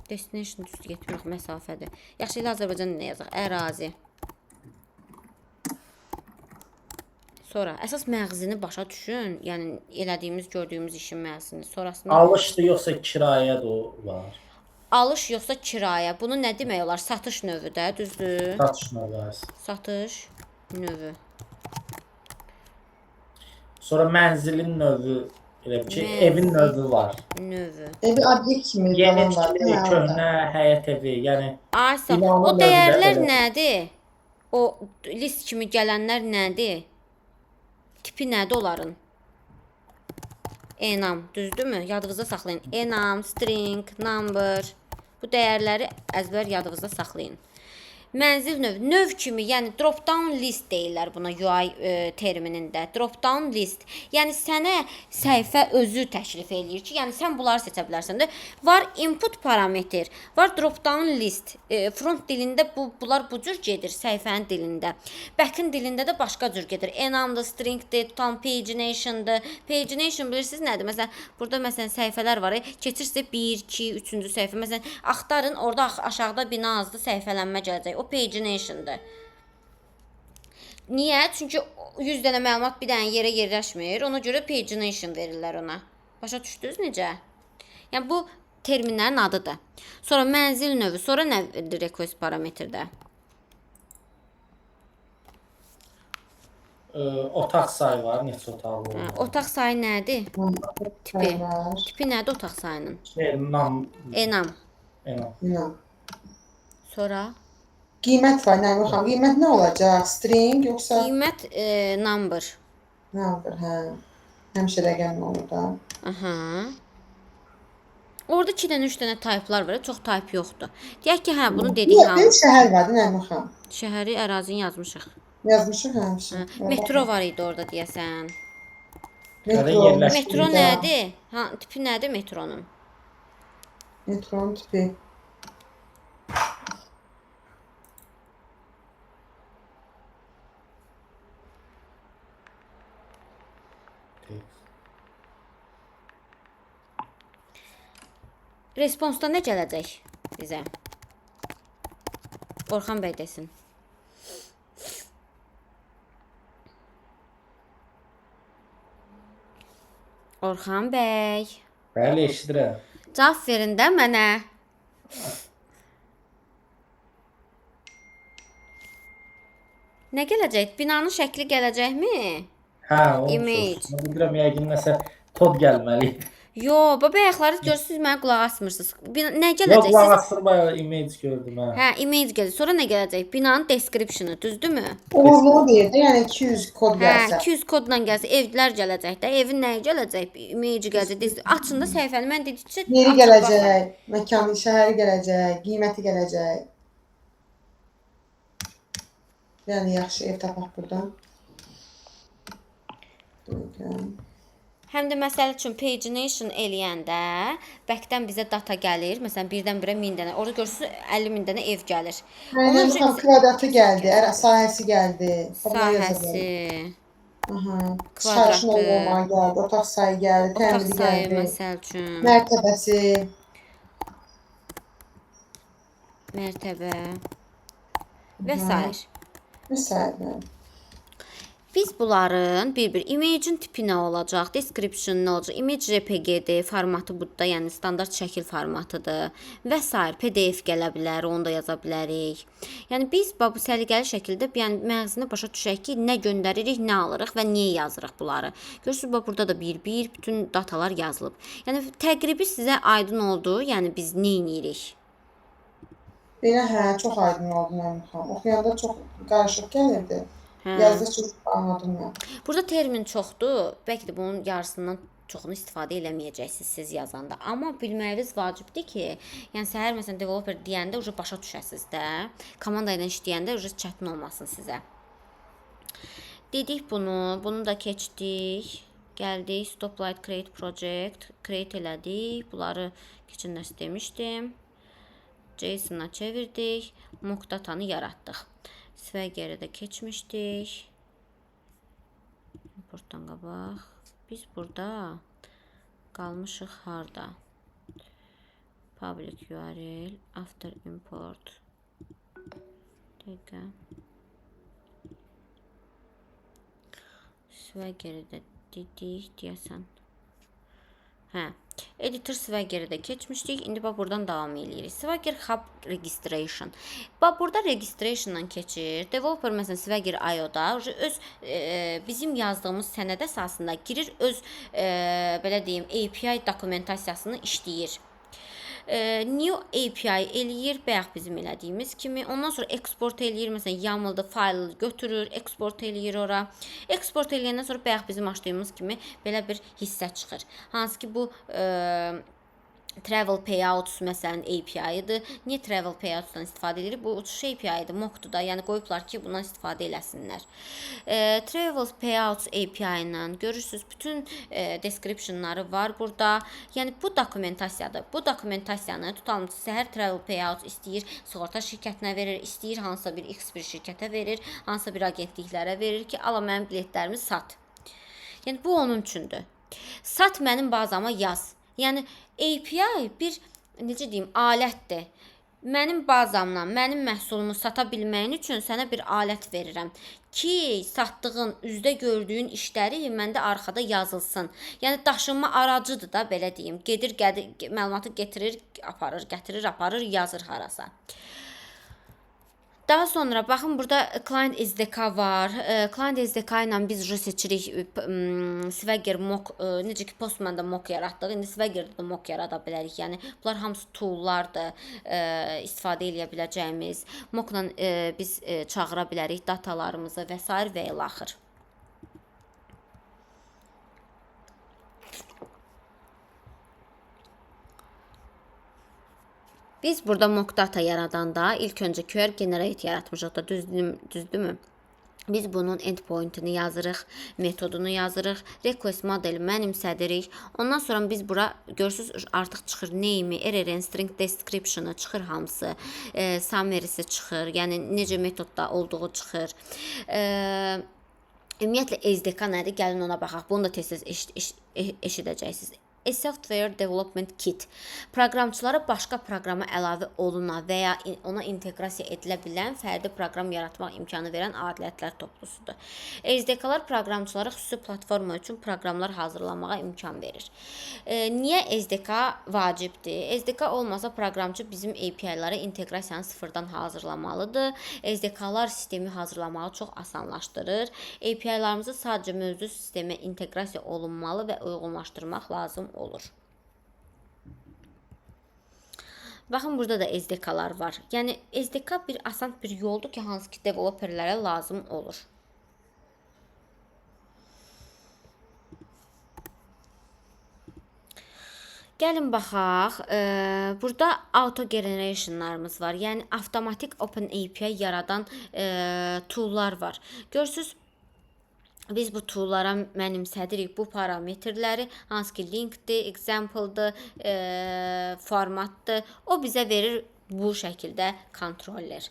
Destination düz getmək məsafədir. Yaxşı ilə Azərbaycan nə yazaq? Ərazi. Sonra əsas məğzini başa düşün. Yəni elədiyimiz, gördüyümüz işin məğzini. Sonrasında Alışdı yoxsa kirayə də o var. alış yoxsa kirayə. Bunu nə demək olar? Satış növü də, düzdür? Satış növü. Satış növü. Sonra mənzilin növü, elə bir ki, Mənzil. evin növü var. Növü. Evi obyekt kimi Yeni falan var. tikili, köhnə, həyət evi, yəni Aysa, İnanma o növü də dəyərlər belə. nədir? O list kimi gələnlər nədir? Tipi nədir onların? Enam, düzdürmü? Yadınızda saxlayın. Enam, string, number. Bu dəyərləri əzbər yadınızda saxlayın. Mənzil növ. Növ kimi, yəni drop down list deyirlər buna UI terminində. Drop down list. Yəni sənə səhifə özü təklif eləyir ki, yəni sən bunları seçə bilərsən də. Var input parametr, var drop down list. Front dilində bunlar bu cür gedir, səhifənin dilində. Backend dilində də başqa cür gedir. Enamdır, stringdir, tutan pagination-dır. Pagination bilirsiniz nədir? Məsələn, burada məsələn səhifələr var. Keçirsiniz 1, 2, 3-cü səhifə. Məsələn, axtarın, orada aşağıda bina azlı səhifələnmə gələcək. O pagination-dır. Niyə? Çünki 100 dənə məlumat bir dənə yerə yerləşmir. Ona görə pagination verirlər ona. Başa düşdünüz necə? Yəni bu terminlərin adıdır. Sonra mənzil növü, sonra nədir request parametrdə? Otaq sayı var, neçə otaq olur. Otaq sayı nədir? Tipi. var. Tipi nədir otaq sayının? Enam. Enam. Sonra Qiymət var, Nərmin xanım. Qiymət nə olacaq? String yoxsa qiymət number. number? Hə. Həmişə rəqəmli olur da. Aha. Orada 2 dənə, 3 dənə typelar var, çox type yoxdur. Deyək ki, hə, bunu dedik Yox, hamı. bir şəhər var, Nərmin xanım. Şəhəri, ərazini yazmışıq. Yazmışıq həmişə. Metro var idi orada deyəsən. Metro. Yerləşdirildi. Metro nədir? Ha, tipi nədir metronun? Metronun tipi. Responsda nə gələcək bizə? Orxan bəy desin. Orxan bəy. Bəli, eşidirəm. Cavab verin də mənə. Nə gələcək? Binanın şəkli gələcəkmi? Hə, onu Image. soruşdum. Bilirəm, yəqin nəsə kod gəlməli. Yo, baba ayaqları görürsüz, mənə qulaq asmırsınız. Nə Yox, gələcək? qulaq asırmaya image gördüm hə. Hə, image gələcək. Sonra nə gələcək? Binanın description-ı, düzdürmü? Uğurluğu deyir də, yəni 200 kod Hə, gəlsə. 200 kodla gəlsə, evlər gələcək də. Evin nəyi gələcək? Image gələcək. Açın da səhifəni. Mən dedikcə Yeri açıb gələcək, məkanı, şəhəri gələcək, qiyməti gələcək. Yəni yaxşı ev tapaq buradan. baxın. Həm də məsəl üçün pagination eləyəndə backdən bizə data gəlir. Məsələn, birdən-birə 1000 dənə. Orada görürsüz 50.000 dənə ev gəlir. Onun üçün kvadratı gəldi, sahəsi gəldi. Sahəsi, Aha. Kvadratı. Çıxarışın olmağı gəldi, otaq sayı gəldi, otaq təmiri sayı gəldi. məsəl üçün, Mərtəbəsi. mərtəbə və s. Məsələn. Biz bunların bir-bir image-in tipi nə olacaq, description nə olacaq, image JPG-dir, formatı burada, yəni standart şəkil formatıdır və s. PDF gələ bilər, onu da yaza bilərik. Yəni biz bu səliqəli şəkildə yəni məğzini başa düşək ki, nə göndəririk, nə alırıq və niyə yazırıq bunları. Görürsüz burada da bir-bir bütün datalar yazılıb. Yəni təqribi sizə aydın oldu, yəni biz nə edirik? Belə çox aydın oldu mənim xanım. Oxuyanda çox qarışıq gəlirdi. Hə. Yazda çox anladım mən. Burada termin çoxdur. Bəlkə də bunun yarısından çoxunu istifadə eləməyəcəksiniz siz yazanda. Amma bilməyiniz vacibdir ki, yəni səhər məsələn developer deyəndə uje başa düşəsiniz də, komanda ilə işləyəndə uje çətin olmasın sizə. Dedik bunu da keçdik. Gəldik Stoplight Create Project, create elədik. Bunları keçən dərs demişdim. JSON-a çevirdik. Mock datanı yaratdıq. Swagger'ə də keçmişdik. Importdan qabaq. Biz burada qalmışıq harda? Public URL after import. Dəqiqə. Swagger'ə də dedik deyəsən. Hə. Editor Swagger'ə də keçmişdik. İndi bax buradan davam edirik. Swagger Hub Registration. Bax burada registration'dan keçir. Developer məsələn Swagger IO-da öz bizim yazdığımız sənəd əsasında girir, öz belə deyim API dokumentasiyasını işləyir. New API eləyir, bayaq bizim elədiyimiz kimi. Ondan sonra export eləyir. Məsələn, YAML-da faylı götürür, export eləyir ora. Export eləyəndən sonra bayaq bizim açdığımız kimi belə bir hissə çıxır. Hansı ki bu Travel Payouts məsələn API-dir. Niyə Travel Payouts-dan istifadə edilir? Bu uçuş API-dir, mockdur da. Yəni qoyublar ki, bundan istifadə eləsinlər. Travel Payouts API-ilə görürsüz, bütün description-ları var burada. Yəni bu dokumentasiyadır. Bu dokumentasiyanı tutalım ki, səhər Travel Payouts istəyir, sığorta şirkətinə verir, istəyir hansısa bir X bir şirkətə verir, hansısa bir agentliklərə verir ki, ala mənim biletlərimi sat. Yəni bu onun üçündür. Sat mənim bazama yaz. Yəni API bir necə deyim, alətdir. Mənim bazamdan mənim məhsulumu sata bilməyin üçün sənə bir alət verirəm ki, satdığın, üzdə gördüyün işləri məndə arxada yazılsın. Yəni daşınma aracıdır da, belə deyim. Gedir, məlumatı gətirir, aparır, gətirir, aparır, yazır harasa. Daha sonra baxın burada Client SDK var. Client SDK ilə biz seçirik Swagger mock, necə ki Postman-da mock yaratdıq. İndi Swagger-də da mock yarada bilərik. Yəni bunlar hamısı toollardır, istifadə edə biləcəyimiz. Mockla biz çağıra bilərik datalarımızı və s. və ilaxır. Biz burada mock data yaradanda ilk öncə QR generate yaratmışıq da, düzdürmü? Biz bunun endpointini yazırıq, metodunu yazırıq, request modeli mənimsədirik. Ondan sonra biz bura görürsüz artıq çıxır name, RRN, string description'ı çıxır hamısı, summary'si çıxır, yəni necə metodda olduğu çıxır. Ümumiyyətlə SDK nədir? Gəlin ona baxaq. Bunu da tez-tez eşidəcəksiniz. A Software Development Kit proqramçılara başqa proqrama əlavə oluna və ya ona inteqrasiya edilə bilən fərdi proqram yaratmaq imkanı verən alətlər toplusudur. SDK-lar proqramçılara xüsusi platforma üçün proqramlar hazırlamağa imkan verir. Niyə SDK vacibdir? SDK olmasa proqramçı bizim API-lara inteqrasiyanı sıfırdan hazırlamalıdır. SDK-lar sistemi hazırlamağı çox asanlaşdırır. API-larımızı sadəcə mövcud sistemə inteqrasiya olunmalı və uyğunlaşdırmaq lazım olur. Baxın, burada da SDK-lar var. Yəni, SDK bir asan bir yoldur ki, hansı ki, developerlərə lazım olur. Gəlin baxaq, burada auto generationlarımız var. Yəni, avtomatik Open API yaradan toollar var. Görürsünüz, biz bu toollara mənimsədirik bu parametrləri, hansı ki linkdir, example'dır, formatdır. O bizə verir bu şəkildə kontroller.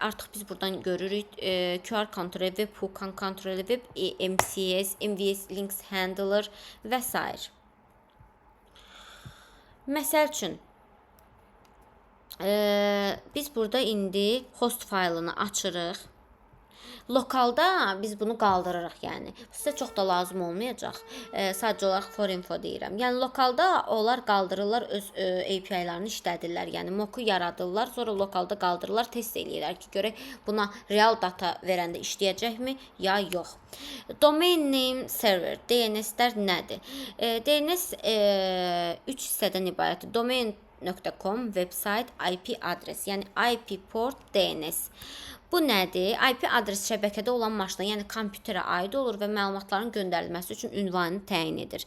Artıq biz buradan görürük QR kontrol, web hook kontrol, web MCS, MVS links handler və s. Məsəl üçün, biz burada indi host faylını açırıq. Lokalda biz bunu qaldırırıq, yəni. Sizə çox da lazım olmayacaq. Sadəcə olaraq for info deyirəm. Yəni, lokalda onlar qaldırırlar, öz API-larını işlədirlər. Yəni, mock-u yaradırlar, sonra lokalda qaldırırlar, test eləyirlər ki, görək buna real data verəndə işləyəcəkmi, ya yox. Domain name server, DNS-lər nədir? DNS 3 hissədən ibarətdir. Domain .com veb-sayt IP adres, yəni IP port DNS. Bu nədir? IP adres şəbəkədə olan maşına, yəni kompüterə aid olur və məlumatların göndərilməsi üçün ünvanını təyin edir.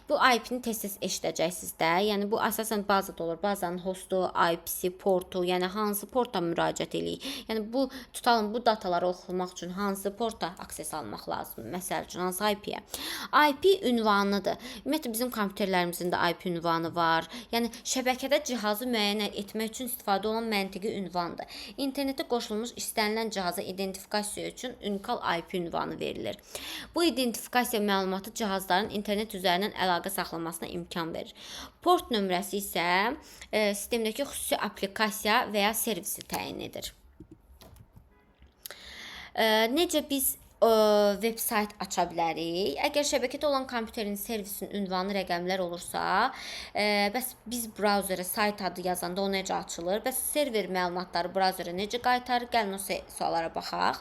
Bu IP-ni tez-tez eşidəcəksiniz də. Yəni bu əsasən bazada olur. Bazanın hostu, IP-si, portu, yəni hansı porta müraciət eləyir. Yəni bu tutalım bu dataları oxumaq üçün hansı porta akses almaq lazımdır? Məsəl üçün hansı IP-yə? IP ünvanıdır. Ümumiyyətlə bizim kompüterlərimizin də IP ünvanı var. Yəni şəbəkədə cihazı müəyyən etmək üçün istifadə olunan məntiqi ünvandır. İnternetə qoşulmuş istənilən cihaza identifikasiya üçün unikal IP ünvanı verilir. Bu identifikasiya məlumatı cihazların internet üzərindən əlaqə saxlamasına imkan verir. Port nömrəsi isə sistemdəki xüsusi aplikasiya və ya servisi təyin edir. Necə biz veb-sayt aça bilərik? Əgər şəbəkədə olan kompüterin servisinin ünvanı rəqəmlər olursa, bəs biz brauzerə sayt adı yazanda o necə açılır? Bəs server məlumatları brauzerə necə qaytarır? Gəlin o suallara baxaq.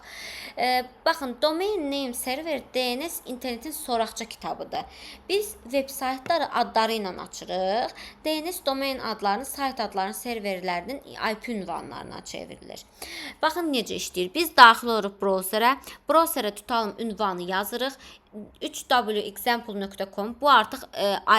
Baxın, domain name server DNS internetin soraqça kitabıdır. Biz veb-saytları adları ilə açırıq. DNS domain adlarını sayt adlarının serverlərinin IP ünvanlarına çevrilir. Baxın necə işləyir. Biz daxil oluruq browserə tutalım ünvanı yazırıq. 3wexample.com bu artıq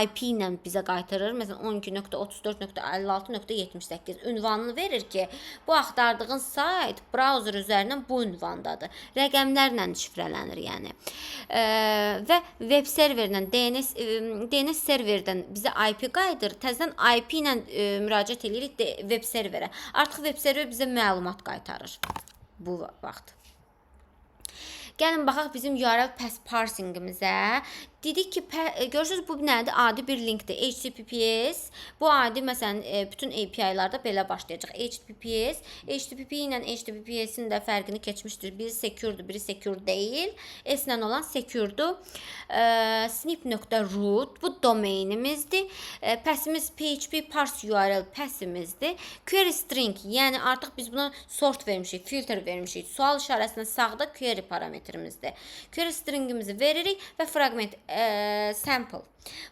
IP ilə bizə qaytarır. Məsələn 12.34.56.78 ünvanını verir ki, bu axtardığın sayt browser üzərindən bu ünvandadır. Rəqəmlərlə şifrələnir yəni. Və web serverindən DNS serverdən bizə IP qayıdır. Təzədən IP ilə müraciət edirik web serverə. Artıq web server bizə məlumat qaytarır bu vaxt. Gəlin baxaq bizim URL parsingimizə. Dedik ki, görürsünüz bu nədir? Adi bir linkdir. HTTPS. Bu adi məsələn bütün API-larda belə başlayacaq. HTTP ilə HTTPS-in də fərqini keçmişdir. Biri secure'dur, biri secure deyil. S ilə olan secure'dur. Snip.root bu domainimizdir. Passimiz PHP parse URL passimizdir. Query string, yəni artıq biz buna sort vermişik, filter vermişik. Sual işarəsindən sağda query parametrimizdir. Query stringimizi veririk və fragment sample.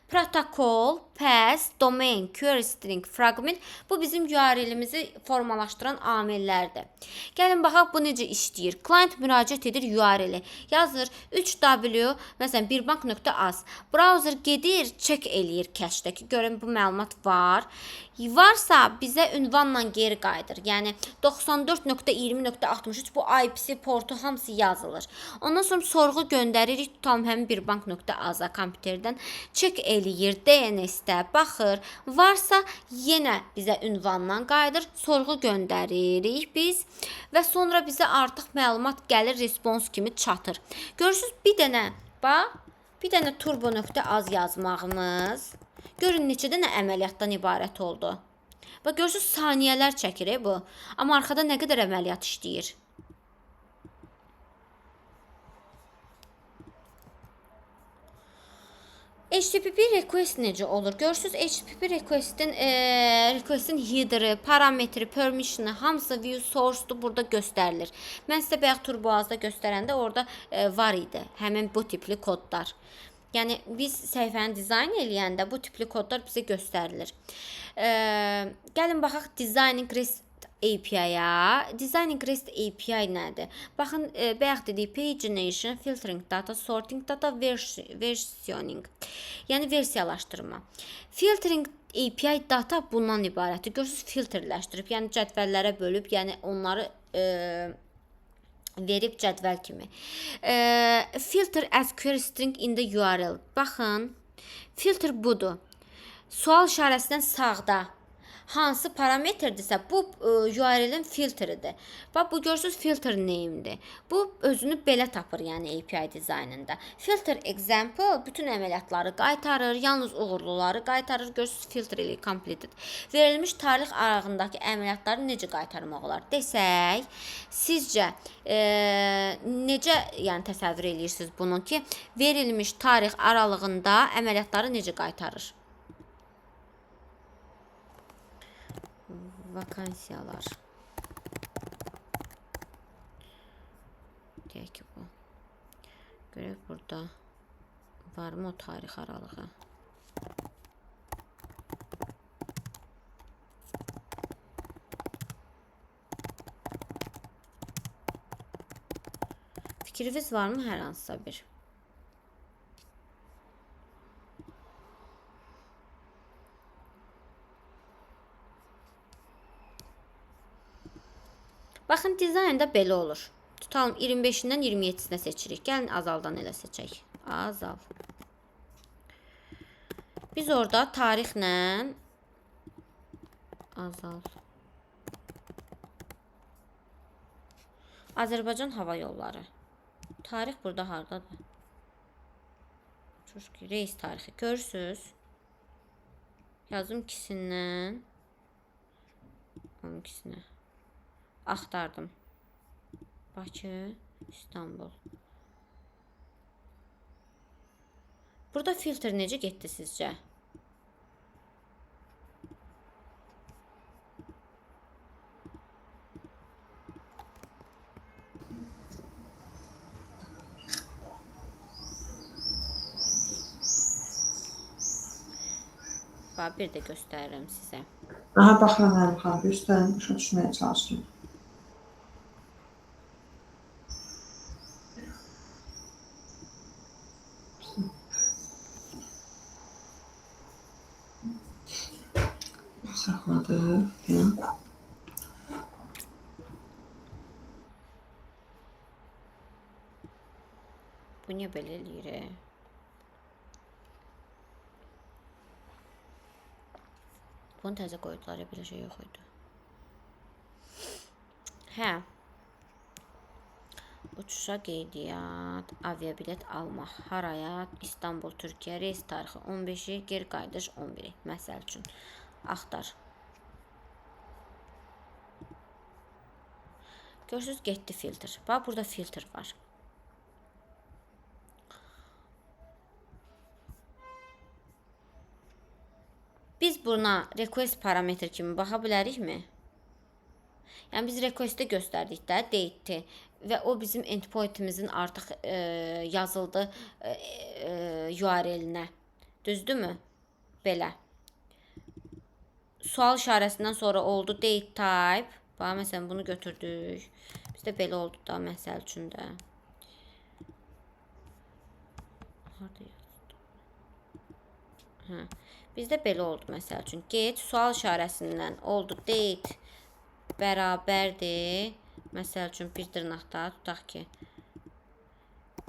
Protokol, pass, domain, query string, fragment bu bizim URL-imizi formalaşdıran amillərdir. Gəlin baxaq bu necə işləyir. Client müraciət edir URL-i. Yazır 3w məsələn birbank.az. Browser gedir, check eləyir cache-dəki. Görün bu məlumat var. Varsa bizə ünvanla geri qayıdır. Yəni 94.20.63 bu IP-si, portu hamısı yazılır. Ondan sonra sorğu göndəririk. Tutalım həmin birbank.az-a kompüterdən check eləyir, DNS-də baxır. Varsa yenə bizə ünvandan qayıdır. Sorğu göndəririk biz və sonra bizə artıq məlumat gəlir, respons kimi çatır. Görürsünüz bir dənə turbo.az yazmağımız. Görün neçə dənə əməliyyatdan ibarət oldu. Bax görürsünüz saniyələr çəkir bu. Amma arxada nə qədər əməliyyat işləyir. HTTP request necə olur? Görürsünüz HTTP request'in header'ı, parametri, permission'ı hamısı view source'dur burada göstərilir. Mən sizə bayaq turboazda göstərəndə orada var idi həmin bu tipli kodlar. Yəni biz səhifəni dizayn eləyəndə bu tipli kodlar bizə göstərilir. Gəlin baxaq Designing REST API-ya. Designing REST API nədir? Baxın, bayaq dedik pagination, filtering data, sorting data, versioning. Yəni versiyalaşdırma. Filtering API data bundan ibarətdir. Görürsünüz filtrləşdirib, yəni cədvəllərə bölüb, yəni onları verib cədvəl kimi. Filter as query string in the URL. Baxın, filter budur. Sual işarəsindən sağda hansı parametrdirsə bu URL-in filtridir. Bax bu görürsünüz filter name-dir. Bu özünü belə tapır, yəni API dizaynında. Filter example bütün əməliyyatları qaytarır, yalnız uğurluları qaytarır. Görürsünüz filter ilə completed. Verilmiş tarix aralığındakı əməliyyatları necə qaytarmaq olar desək, sizcə necə yəni təsəvvür edirsiniz bunu ki, verilmiş tarix aralığında əməliyyatları necə qaytarır? Vakansiyalar. Deyək ki bu. Görək burada varmı o tarix aralığı? Fikriniz varmı hər hansısa bir? Baxın, dizaynda belə olur. Tutalım 25-dən 27-sinə seçirik. Gəlin azaldan elə seçək. Azal. Biz orada tarixlə azal. Azərbaycan Hava Yolları. Tarix burada hardadır? Çünki reis tarixi görürsüz. Yazım ikisindən 12-sinə. Axtardım. Bakı, İstanbul. Burada filtr necə getdi sizcə? Bax, bir də göstərirəm sizə. Aha, baxıram Nərmin xanım, üstdən başa düşməyə çalışıyorum. Saxladı. Bu niyə belə eləyir? Bunu təzə qoydular, belə şey yox idi. Hə. Uçuşa qeydiyyat, aviabilet almaq, haraya, İstanbul, Türkiyə, reis tarixi 15-i, geri qayıdış 11-i. Məsəl üçün, axtar. Görürsünüz, getdi filtr. Bax, burada filtr var. Biz buna request parametr kimi baxa bilərikmi? Yəni biz requestdə göstərdik də date'i və o bizim endpointimizin artıq yazıldı URL-nə. Düzdürmü? Belə. Sual işarəsindən sonra oldu date type. Bax, məsələn, bunu götürdük. Bizdə belə oldu da, məsəl üçün də. Harada yazdı? Hə. Bizdə belə oldu, məsəl üçün. Get, sual işarəsindən oldu date bərabərdir. Məsəl üçün, bir dırnaqda tutaq ki,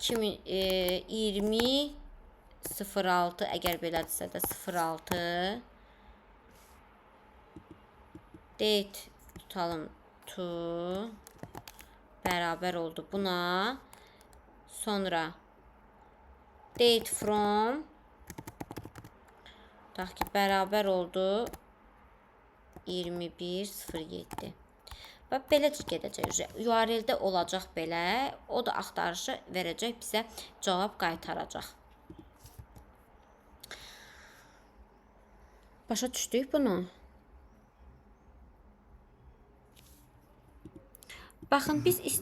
20.06 əgər belədirsə də 06 date tutalım to bərabər oldu buna. Sonra date from tutaq ki, bərabər oldu 21.07. Və beləcə gedəcək. URL-də olacaq belə. O da axtarışı verəcək, bizə cavab qaytaracaq. Başa düşdük bunu. Baxın, biz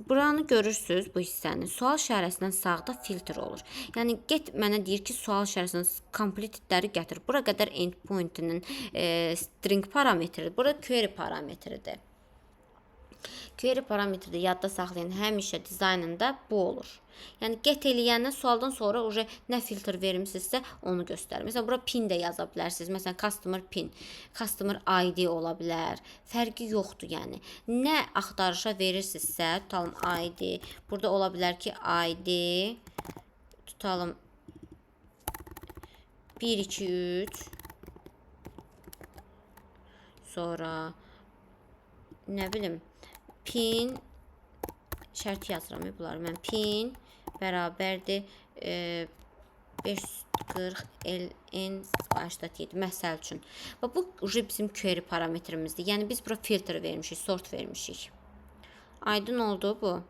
buranı görürsünüz, bu hissəni. Sual işarəsindən sağda filtr olur. Yəni, get mənə deyir ki, sual işarəsindən completedləri gətir. Bura qədər endpointinin string parametridir. Bura query parametridir. Query parametri yadda saxlayın, həmişə dizaynında bu olur. Yəni, get eləyəndən sualdan sonra nə filtr vermişsinizsə onu göstərir. Məsələn, bura pin də yaza bilərsiniz. Məsələn, customer pin, customer ID ola bilər. Fərqi yoxdur, yəni. Nə axtarışa verirsinizsə, tutalım ID. Burada ola bilər ki, ID tutalım 1, 2, 3 sonra nə bilim pin şərt yazıram bunları mən. Pin bərabərdir 540 LN 87. Məsəl üçün. Və bu bizim query parametrimizdir. Yəni biz bura filtr vermişik, sort vermişik. Aydın oldu bu.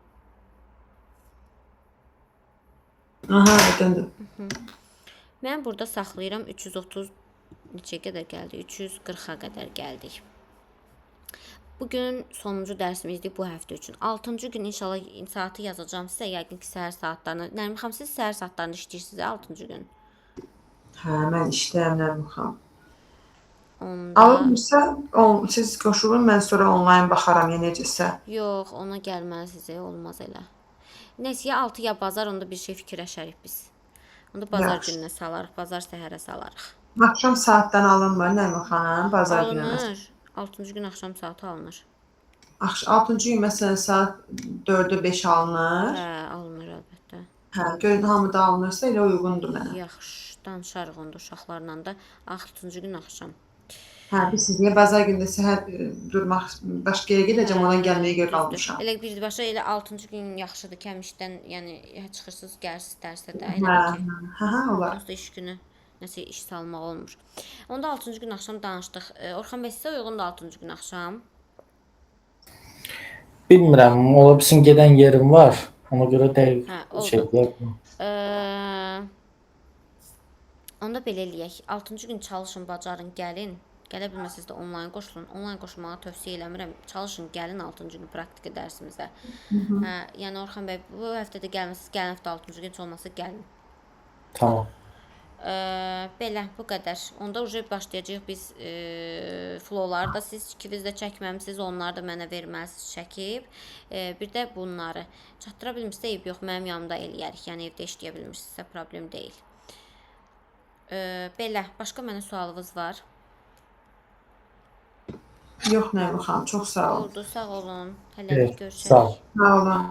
Aha, aydındır. Mən burada saxlayıram 330 neçə qədər gəldi? 340-a qədər gəldik. Bugün sonuncu dərsimizdir bu həftə üçün. 6-cı gün inşallah saatı yazacağım sizə, yəqin ki, səhər saatlarını. Nərmin xanım, siz səhər saatlarını işləyirsiniz 6-cı gün? Hə, mən işləyirəm Nərmin xanım. Onda... Alınmışsa, siz qoşulun, mən sonra onlayn baxaram ya necəsə. Yox, ona gəlməlisiniz, olmaz elə. Nəysə ya 6 ya bazar, onda bir şey fikirləşərik biz. Onda bazar Yaxşı. gününə salarıq, bazar səhərə salarıq. Axşam saatdan alınmır Nəriman xanım, bazar günü məsələn. Alınır. 6-cı gün axşam saatı alınır. 6-cı gün məsələn saat 4-ə 5 alınır. Hə, alınır əlbəttə. Hə, görün hamıda alınırsa elə uyğundur mənə. Yaxşı, danışarıq onda uşaqlarla da 6-cı gün axşam. Hə, biz niyə bazar günü səhər durmaq başqa yerə gedəcəm, ona gəlməyə görə qalmışam. Elə birbaşa elə 6-cı gün yaxşıdır, kəmişdən, yəni çıxırsınız, gəlsiz dərsə də, Hə, elə bil ki. hə, olar. Onsuz da iş günü nəsə iş salmaq olmur. Onda 6-cı gün axşam danışdıq. Orxan bəy sizə uyğundur 6-cı gün axşam? Bilmirəm, ola bilsin gedən yerim var. Ona görə dəqiq Hə, oldu. şey yoxdur. Onda belə eləyək. 6-cı gün çalışın, bacarın, gəlin. Gələ bilməsəz də onlayn qoşulun. Onlayn qoşulmağı tövsiyə eləmirəm. Çalışın, gəlin 6-cı gün praktiki dərsimizə. Hə, yəni Orxan bəy, bu həftə də gəlməsəz, gəlin həftə 6-cı gün heç olmasa gəlin. Tamam. Belə, bu qədər. Onda uje başlayacağıq biz flowları da siz ikiniz də çəkməmisiniz, onları da mənə verməlisiniz çəkib. Bir də bunları çatdıra bilmirsə eyb yox, mənim yanımda eləyərik. Yəni evdə işləyə bilmirsinizsə problem deyil. Belə, başqa mənə sualınız var? Yox Nəriman xanım, çox sağ olun. Oldu, sağ olun. Hələlik görüşək. Sağ ol. Sağ olun.